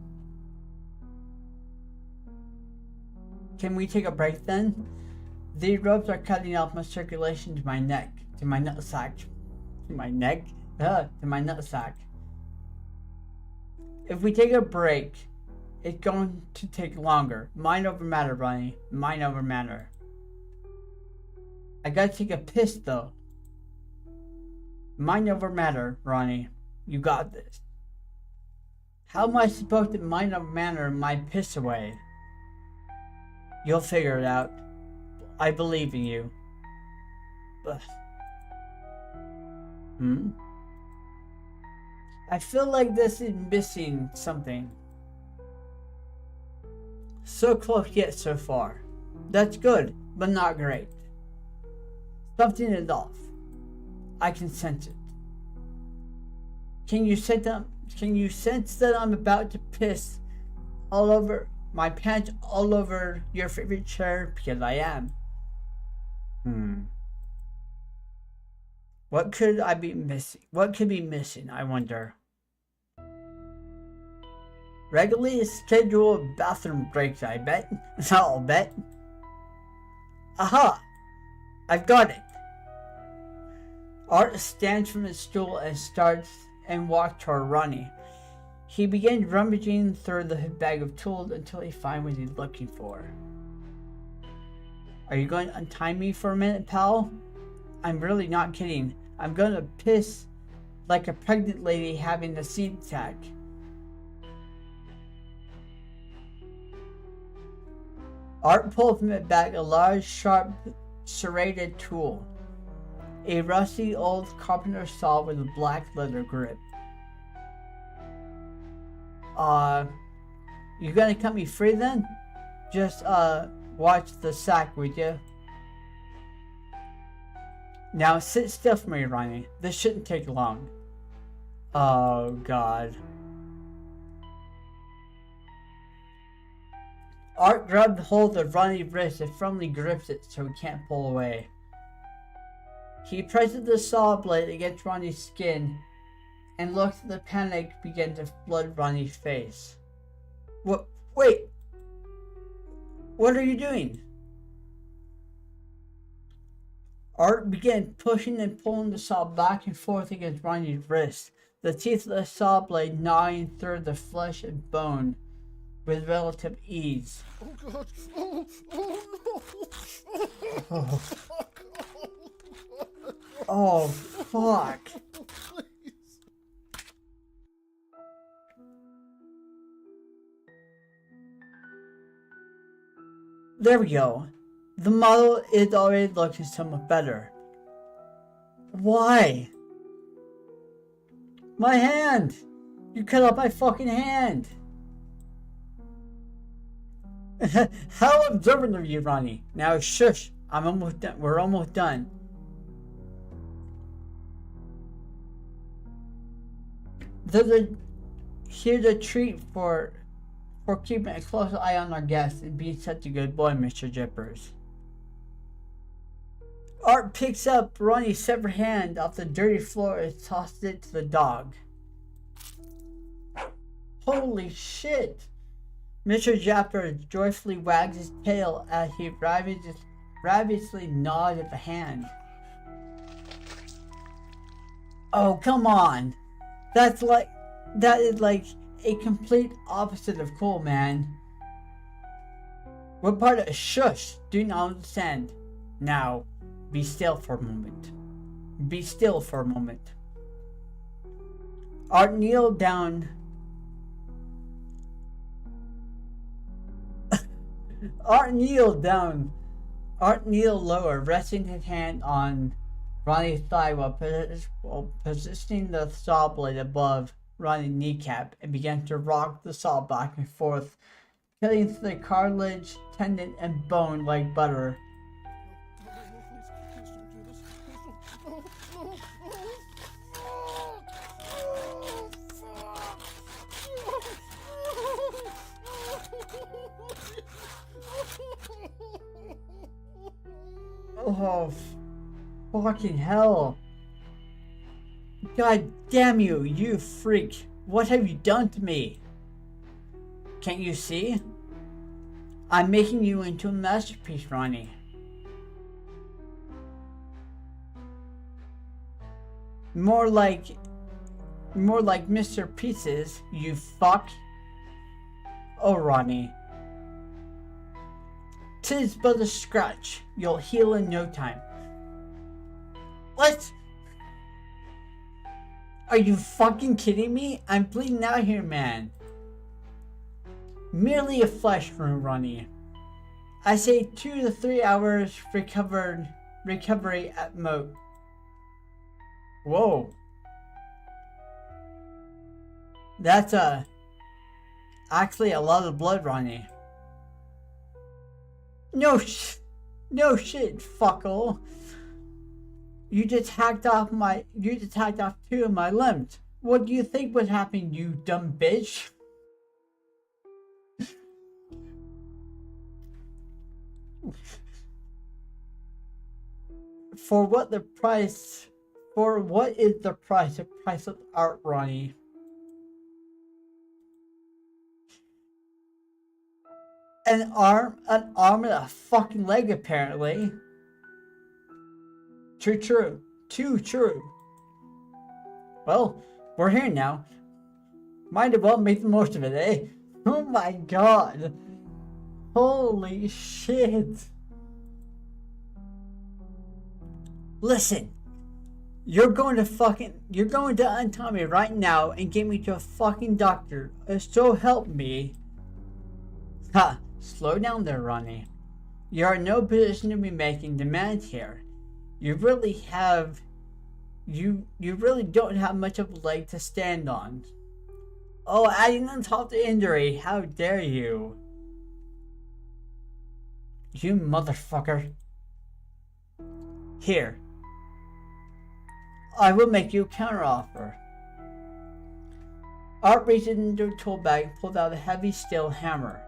Can we take a break then? These ropes are cutting off my circulation to my neck, to my nutsack. To my neck? To my nutsack. If we take a break, it's going to take longer. Mind over matter, Ronnie. Mind over matter. I gotta take a piss though. Mind over matter, Ronnie. You got this. How am I supposed to mind over matter my piss away? You'll figure it out. I believe in you. But... I feel like this is missing something. So close yet so far. That's good, but not great. Something is off. I can sense it. Can you sense that I'm about to piss all over my pants, all over your favorite chair? Because I am. What could I be missing? What could be missing, I wonder? Regularly scheduled bathroom breaks, I bet. I'll bet. Aha! I've got it. Art stands from his stool and walks toward Ronnie. He begins rummaging through the bag of tools until he finds what he's looking for. Are you going to untie me for a minute, pal? I'm really not kidding. I'm going to piss like a pregnant lady having a seed sack. Art pulled from his bag a large, sharp, serrated tool. A rusty old carpenter saw with a black leather grip. You gonna cut me free then? Just, watch the sack, would you? Now sit still for me, Ronnie. This shouldn't take long. Oh, God. Art grabbed hold of Ronnie's wrist and firmly gripped it so he can't pull away. He pressed the saw blade against Ronnie's skin and looked at the panic begin to flood Ronnie's face. What? Wait! What are you doing? Art began pushing and pulling the saw back and forth against Ronnie's wrist, the teeth of the saw blade gnawing through the flesh and bone with relative ease. Oh God! Oh no! Oh, fuck. Please. There we go. The model is already looking somewhat better. Why? My hand! You cut off my fucking hand! How observant of you, Ronnie. Now shush. I'm almost done. We're almost done. Here's a treat for keeping a close eye on our guests and being such a good boy, Mr. Jippers. Art picks up Ronnie's severed hand off the dirty floor and tosses it to the dog. Holy shit! Mr. Japper joyfully wags his tail as he ravenously gnaws at the hand. Oh, come on! That is like a complete opposite of cool, man. What part of shush do you not understand? Now, be still for a moment. Be still for a moment. Art kneeled down. Art kneeled lower, resting his hand on Ronnie's thigh while positioning the saw blade above Ronnie's kneecap and began to rock the saw back and forth, cutting through the cartilage, tendon, and bone like butter. Oh, fucking hell. God damn you, you freak. What have you done to me? Can't you see? I'm making you into a masterpiece, Ronnie. More like Mr. Pieces, you fuck. Oh, Ronnie. 'Tis but a scratch. You'll heal in no time. What? Are you fucking kidding me? I'm bleeding out here, man. Merely a flesh wound, Ronnie. I say 2 to 3 hours recovery at most. Whoa. That's actually a lot of blood, Ronnie. No shit, fuckle. You just hacked off 2 of my limbs. What do you think would happen, you dumb bitch? What is the price of art, Ronnie? An arm and a fucking leg, apparently. Too true. Well, we're here now. Might as well make the most of it, eh? Oh my god. Holy shit. Listen. You're going to untie me right now and get me to a fucking doctor. So help me. Ha. Slow down there, Ronnie. You are in no position to be making demands here. You really have you really don't have much of a leg to stand on. Oh, adding insult to injury, how dare you? You motherfucker. Here. I will make you a counteroffer. Art reached into a tool bag and pulled out a heavy steel hammer.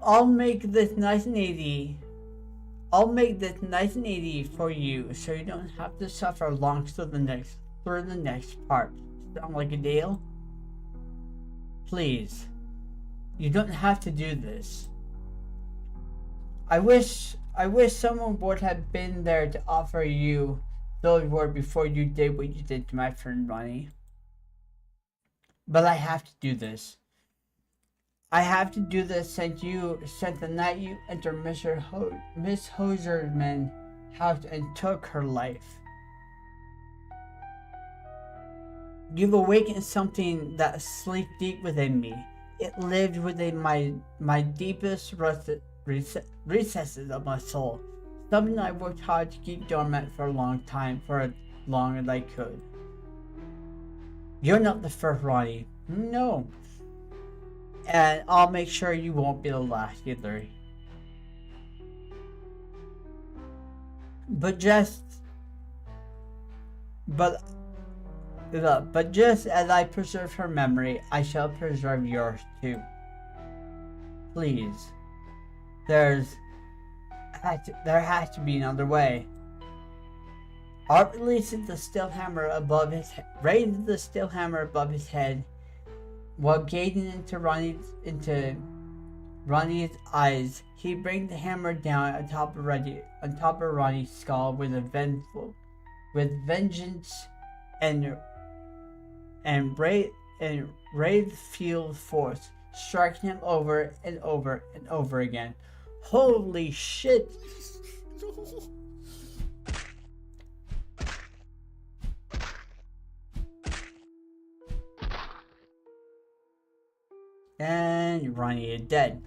I'll make this nice and easy. I'll make this nice and easy for you so you don't have to suffer long through the next part. Sound like a deal? Please. You don't have to do this. I wish someone would have been there to offer you those words before you did what you did to my friend Ronnie. But I have to do this. I have to do this since the night you entered Miss Hoserman's house and took her life. You've awakened something that sleeps deep within me. It lived within my deepest recesses of my soul. Something I worked hard to keep dormant for a long time, for as long as I could. You're not the first, Ronnie. No. And I'll make sure you won't be the last either. But just as I preserve her memory, I shall preserve yours too. Please. There has to be another way. Art raises the steel hammer above his head, while gazing into Ronnie's eyes. He brings the hammer down on top of Ronnie's skull with vengeance and raise field force, striking him over and over and over again. Holy shit! And Ronnie is dead.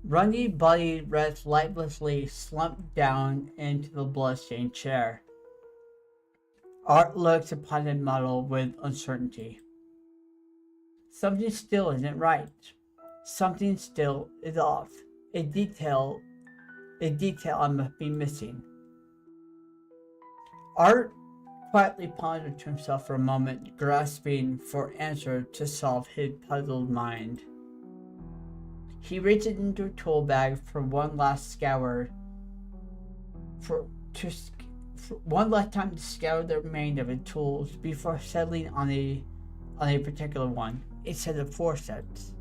Ronnie's body rests lifelessly, slumped down into the bloodstained chair. Art looks upon the model with uncertainty. Something still isn't right. Something still is off. A detail I must be missing. Art quietly pondered to himself for a moment, grasping for answer to solve his puzzled mind. He reached into a tool bag for one last time to scour the remainder of his tools before settling on a particular one, a set of forceps.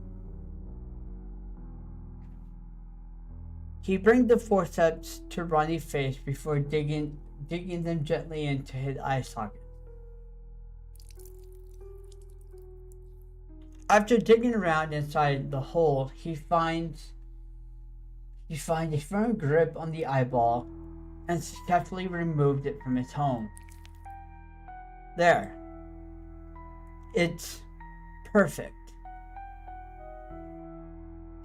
He brings the forceps to Ronnie's face before digging them gently into his eye socket. After digging around inside the hole, he finds a firm grip on the eyeball and successfully removed it from its home. There. It's perfect.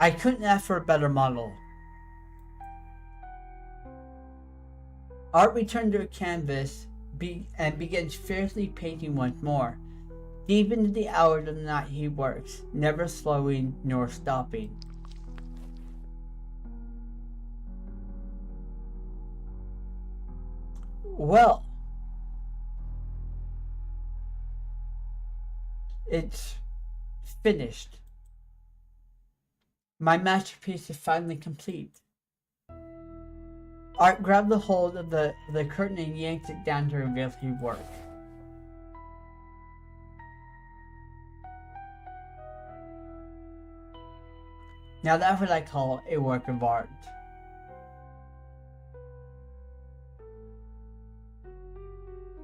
I couldn't ask for a better model. Art returned to a canvas and begins fiercely painting once more. Deep into the hours of the night he works, never slowing nor stopping. Well, it's finished. My masterpiece is finally complete. Art grabbed the hold of the curtain and yanked it down to reveal his work. Now that's what I call a work of art.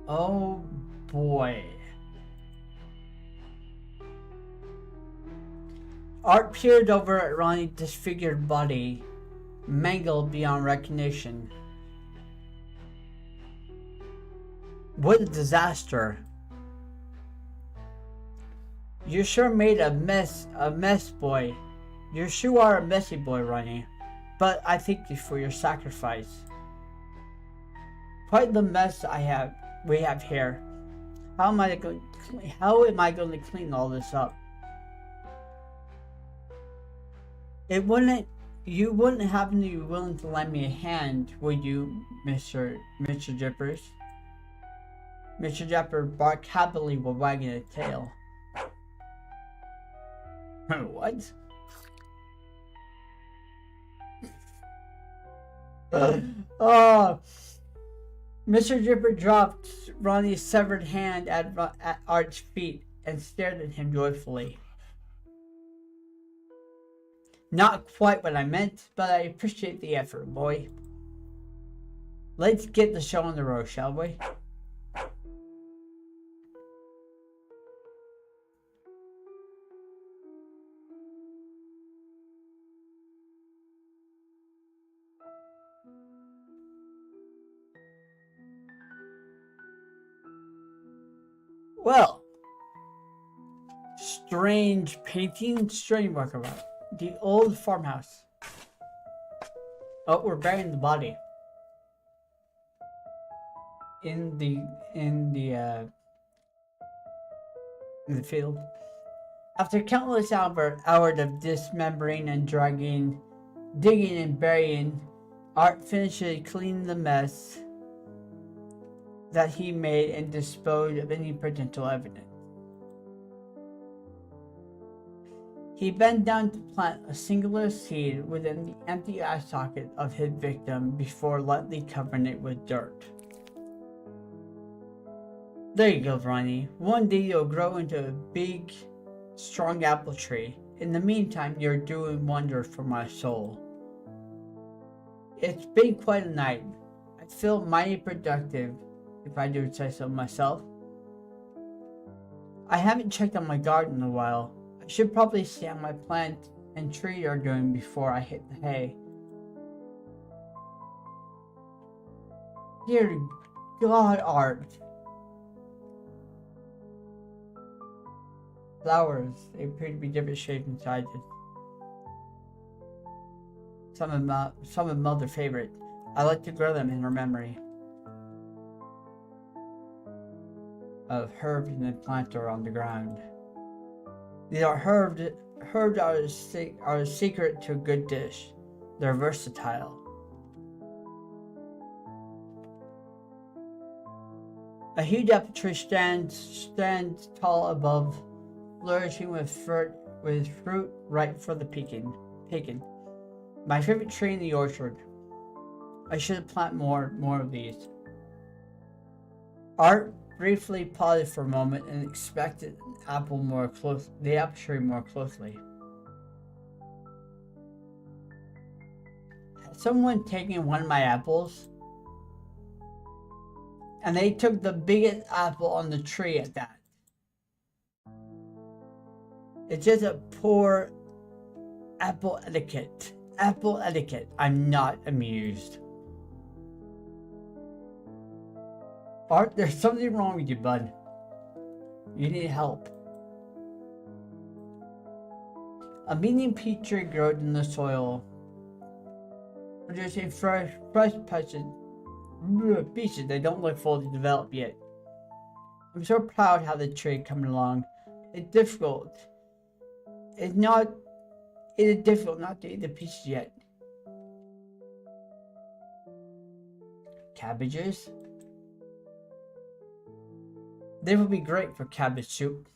Oh boy. Art peered over at Ronnie's disfigured body, mangled beyond recognition. What a disaster. You sure made a mess, boy. You sure are a messy boy, Ronnie, but I thank you for your sacrifice. Quite the mess we have here. How am I going to clean all this up? You wouldn't happen to be willing to lend me a hand, would you, Mr. Jippers? Mr. Jipper barked happily while wagging a tail. What? Oh, Mr. Jipper dropped Ronnie's severed hand at Art's feet and stared at him joyfully. Not quite what I meant, but I appreciate the effort, boy. Let's get the show on the road, shall we? Well, strange painting, strange work about the old farmhouse. Oh, we're burying the body in the field. After countless hours of dismembering and dragging, digging and burying, Art finishes cleaning the mess that he made and disposed of any potential evidence. He bent down to plant a singular seed within the empty eye socket of his victim before lightly covering it with dirt. There you go, Ronnie. One day you'll grow into a big, strong apple tree. In the meantime, you're doing wonders for my soul. It's been quite a night. I feel mighty productive, if I do say so myself. I haven't checked on my garden in a while. I should probably see how my plant and tree are doing before I hit the hay. Dear God, Art. Flowers, they appear to be different shapes and sizes. Some of Mother's favorite. I like to grow them in her memory of herbs and the planter on the ground. These are herbs are a secret to a good dish. They're versatile. A huge apple tree stands tall above, flourishing with fruit ripe for the picking. My favorite tree in the orchard. I should plant more of these. Art briefly paused for a moment and inspected the apple tree more closely. Had someone taken one of my apples? And they took the biggest apple on the tree at that. It's just a poor apple etiquette. Apple etiquette. I'm not amused. Art, there's something wrong with you, bud. You need help. A medium peach tree grows in the soil, producing fresh pieces that don't look fully developed yet. I'm so proud how the tree coming along. It's difficult. It is difficult not to eat the pieces yet. Cabbages. They would be great for cabbage soup.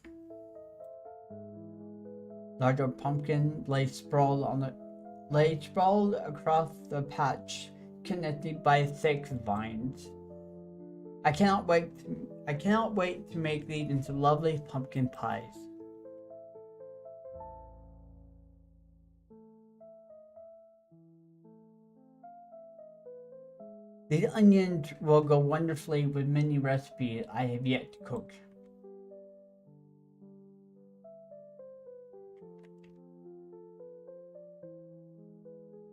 Larger pumpkin lay sprawled across the patch, connected by thick vines. I cannot wait to make these into lovely pumpkin pies. These onions will go wonderfully with many recipes I have yet to cook.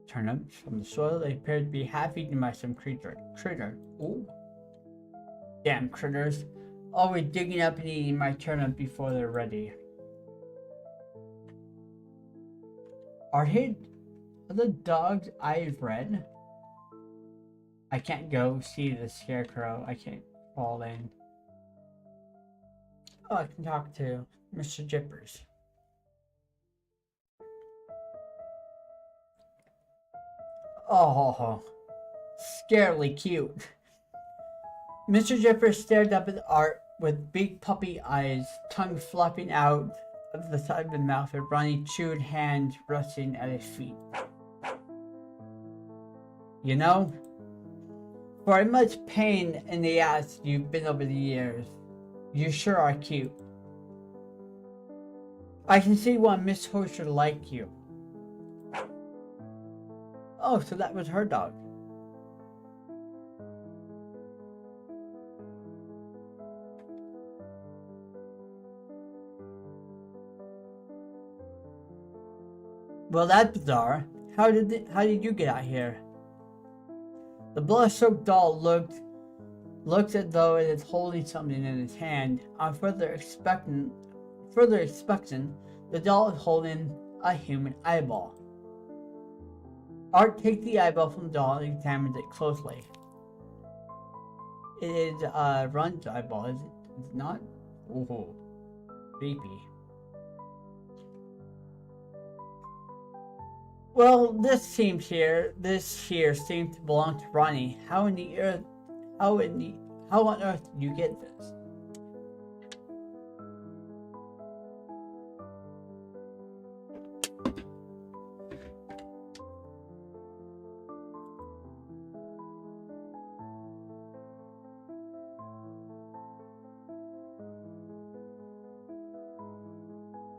Turnips from the soil, they appear to be half eaten by some critter. Ooh. Damn critters. Always digging up and eating my turnip before they're ready. Are the dogs I've read? I can't go see the scarecrow. I can't fall in. Oh, I can talk to Mr. Jippers. Oh, scarily cute. Mr. Jippers stared up at Art with big puppy eyes, tongue flopping out of the side of his mouth, a runny, chewed hand resting at his feet. You know, for how much pain in the ass you've been over the years, you sure are cute. I can see why Miss Host would like you. Oh, so that was her dog. Well, that's bizarre. How did you get out here? The blood-soaked doll looked as though it is holding something in its hand. On further inspection, the doll is holding a human eyeball. Art takes the eyeball from the doll and examines it closely. It is Run's eyeball, is it not? Oh, creepy. Well, this here seems to belong to Ronnie. How on earth did you get this?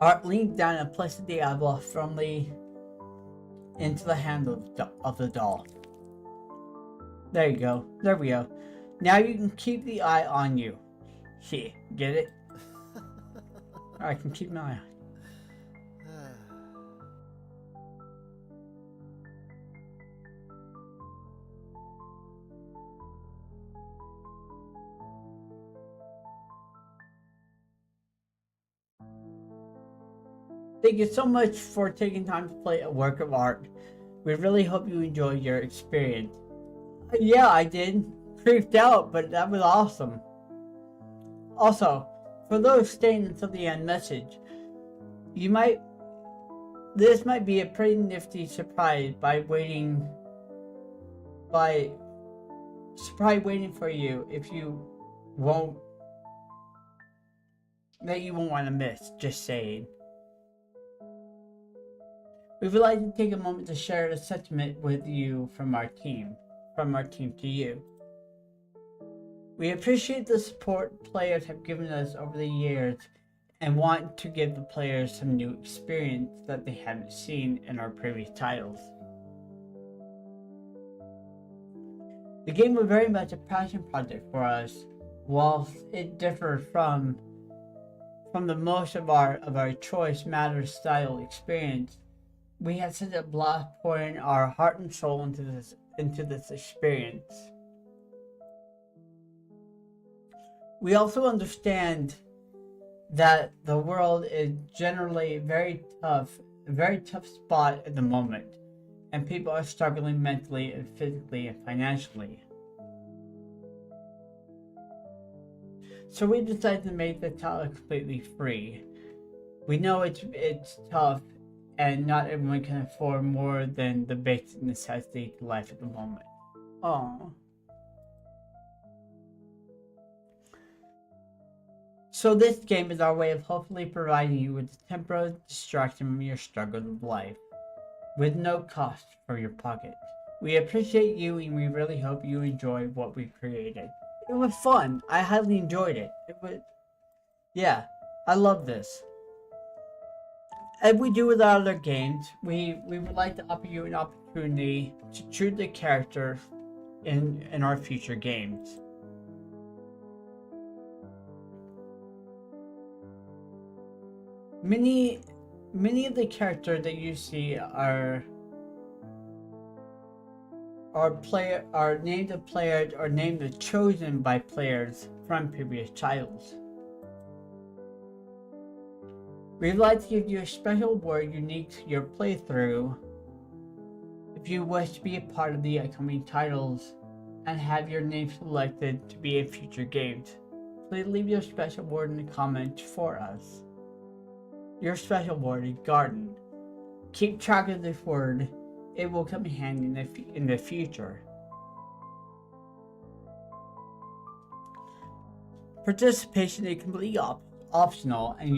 Art leaned down and placed the eyeball firmly into the hand of the doll. There you go. There we go. Now you can keep the eye on you. Here, get it? I can keep my eye on. Thank you so much for taking time to play a work of art. We really hope you enjoyed your experience. Yeah, I did. Creeped out, but that was awesome. Also, for those staying until the end message, this might be a pretty nifty surprise waiting for you if you won't want to miss, just saying. We would like to take a moment to share a sentiment with you from our team to you. We appreciate the support players have given us over the years and want to give the players some new experience that they haven't seen in our previous titles. The game was very much a passion project for us, whilst it differed from the most of our choice matter style experience. We had such a blast pouring our heart and soul into this experience. We also understand that the world is generally a very tough spot at the moment, and people are struggling mentally and physically and financially. So we decided to make the title completely free. We know it's tough, and not everyone can afford more than the basic necessity to life at the moment. Aww. So this game is our way of hopefully providing you with a temporary distraction from your struggles of life, with no cost for your pocket. We appreciate you, and we really hope you enjoy what we created. It was fun. I highly enjoyed it. Yeah, I love this. As we do with our other games, we would like to offer you an opportunity to choose a character in our future games. Many of the characters that you see are named of players or named as chosen by players from previous titles. We'd like to give you a special award unique to your playthrough. If you wish to be a part of the upcoming titles and have your name selected to be in future games, please leave your special award in the comments for us. Your special award is Garden. Keep track of this word, it will come in handy in the future. Participation is completely optional, and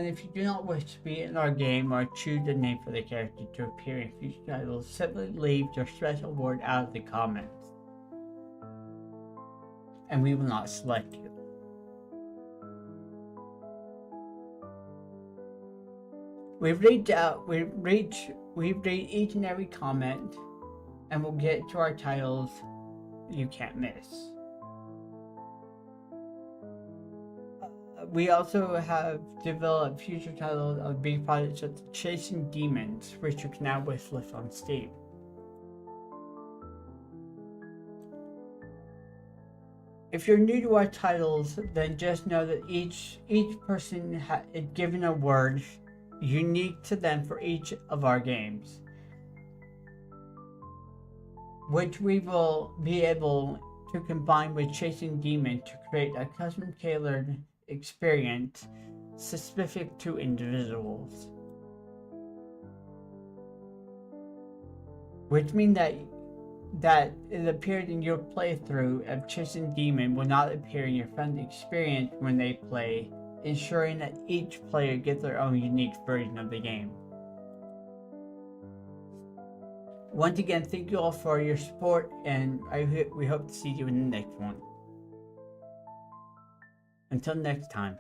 if you do not wish to be in our game or choose a name for the character to appear in future titles, simply leave your special word out of the comments, and we will not select you. We've read each and every comment, and we'll get to our titles you can't miss. We also have developed future titles of big projects such as Chasing Demons, which you can now wishlist on Steam. If you're new to our titles, then just know that each person is given a word unique to them for each of our games, which we will be able to combine with Chasing Demon to create a custom tailored experience specific to individuals, which means that it appeared in your playthrough of Chasing Demon will not appear in your friend's experience when they play, ensuring that each player gets their own unique version of the game. Once again, thank you all for your support, and we hope to see you in the next one. Until next time,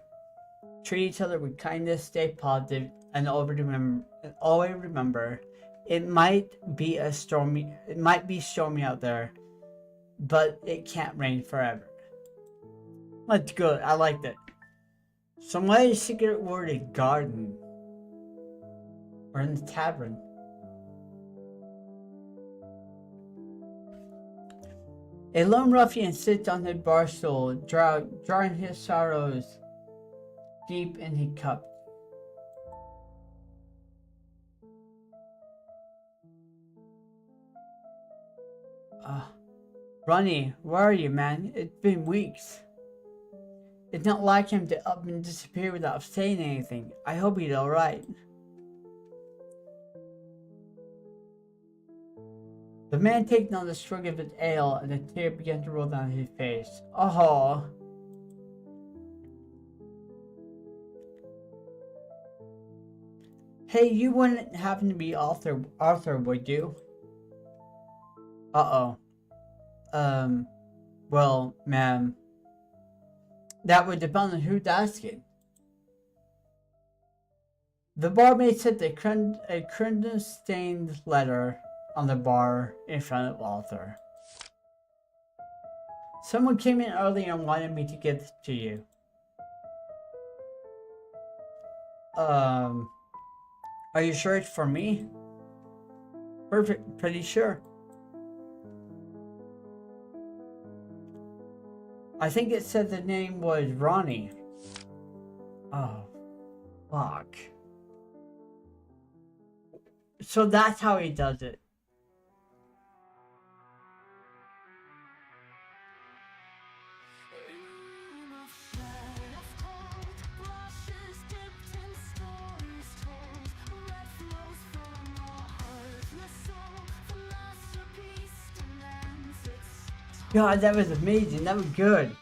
treat each other with kindness, stay positive, and always remember, it might be stormy out there, but it can't rain forever. That's good. I liked it. So my secret word is garden. Or in the tavern. A lone ruffian sits on his bar stool, drawing his sorrows deep in his cup. Ronnie, where are you, man? It's been weeks. It's not like him to up and disappear without saying anything. I hope he's alright. The man takes another swig of his ale, and a tear began to roll down his face. Oh. Hey, you wouldn't happen to be Arthur, would you? Uh-oh. Well, ma'am, that would depend on who's asking. The barmaid set a crimson-stained letter on the bar in front of Arthur. Someone came in early and wanted me to get this to you. Are you sure it's for me? Perfect, pretty sure. I think it said the name was Ronnie. Oh, fuck. So that's how he does it. God, that was amazing. That was good.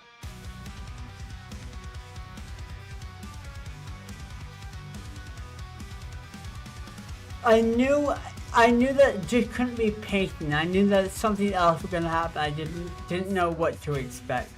I knew that it just couldn't be painting. I knew that something else was gonna happen. I didn't know what to expect.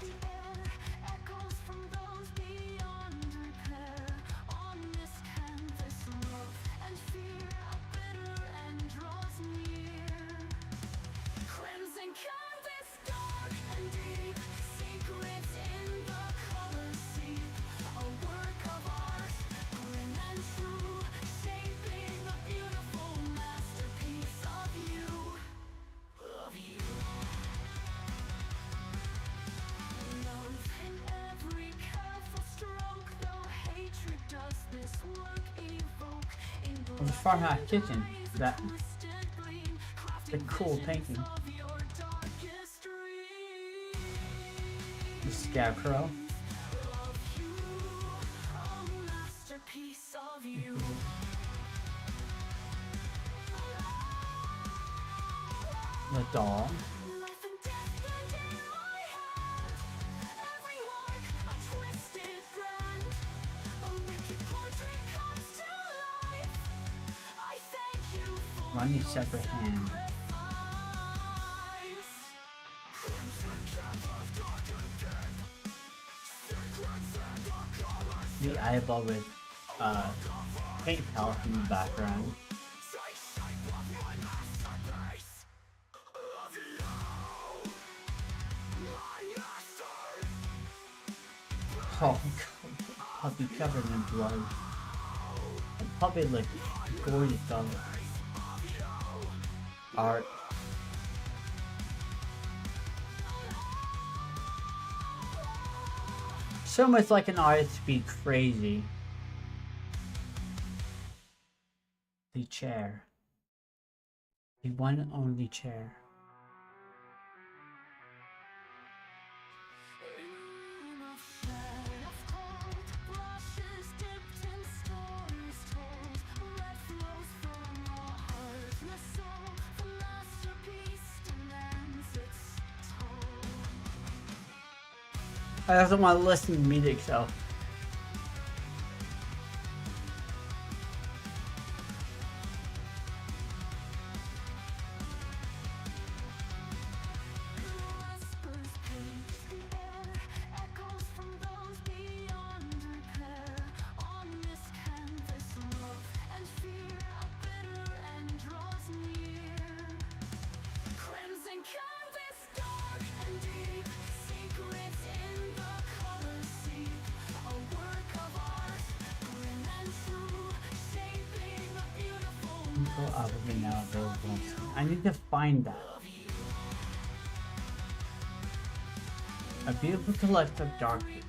The farmhouse kitchen. That the cool painting. The scarecrow. The doll. Run your separate hand. The eyeball with paint palette in the background. Oh god, puppy covered in blood. The puppy looked gorgeous on art. So much like an artist to be crazy. The chair. The one and only chair. I also want to listen to music, so. Now available. I need to find that. A beautiful collection of darkness.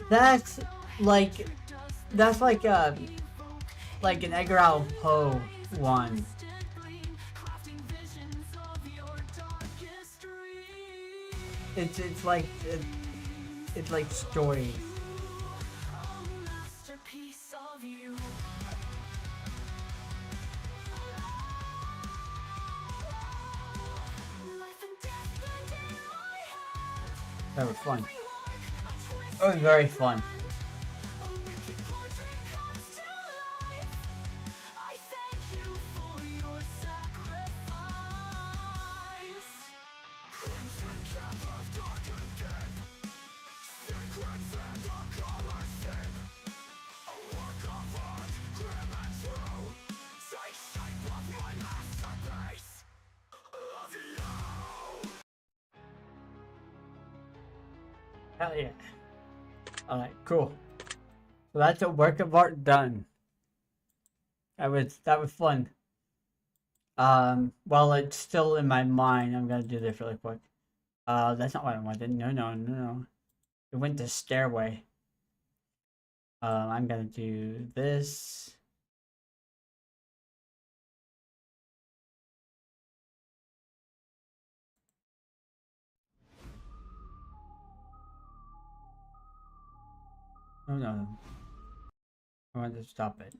That's like an Edgar Allan Poe one. It's like stories. That was fun. That was very fun. Hell yeah. Alright, cool. So that's a work of art done. That was fun. While it's still in my mind, I'm gonna do this really quick. That's not what I wanted. No. It went to stairway. I'm gonna do this. No. I want to stop it.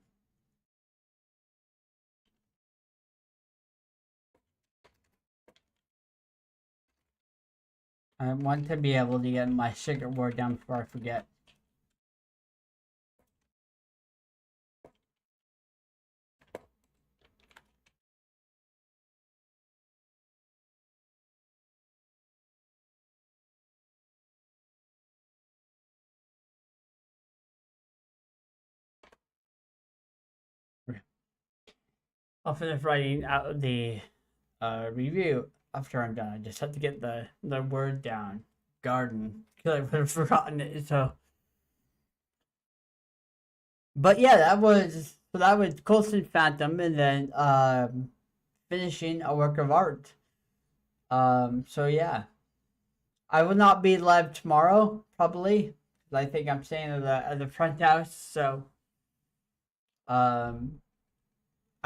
I want to be able to get my secret word down before I forget. I'll finish writing out the review after I'm done. I just have to get the word down. Garden. Because I would have forgotten it, so. But yeah, that was Colston Phantom, and then finishing a work of art. So yeah. I will not be live tomorrow, probably. I think I'm staying at the front house, so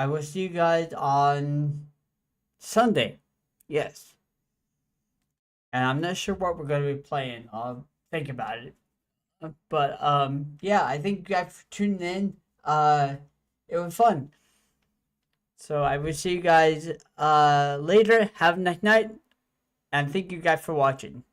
I will see you guys on Sunday. Yes. And I'm not sure what we're going to be playing. I'll think about it. But yeah, I thank you guys for tuning in. It was fun. So I will see you guys later. Have a nice night. And thank you guys for watching.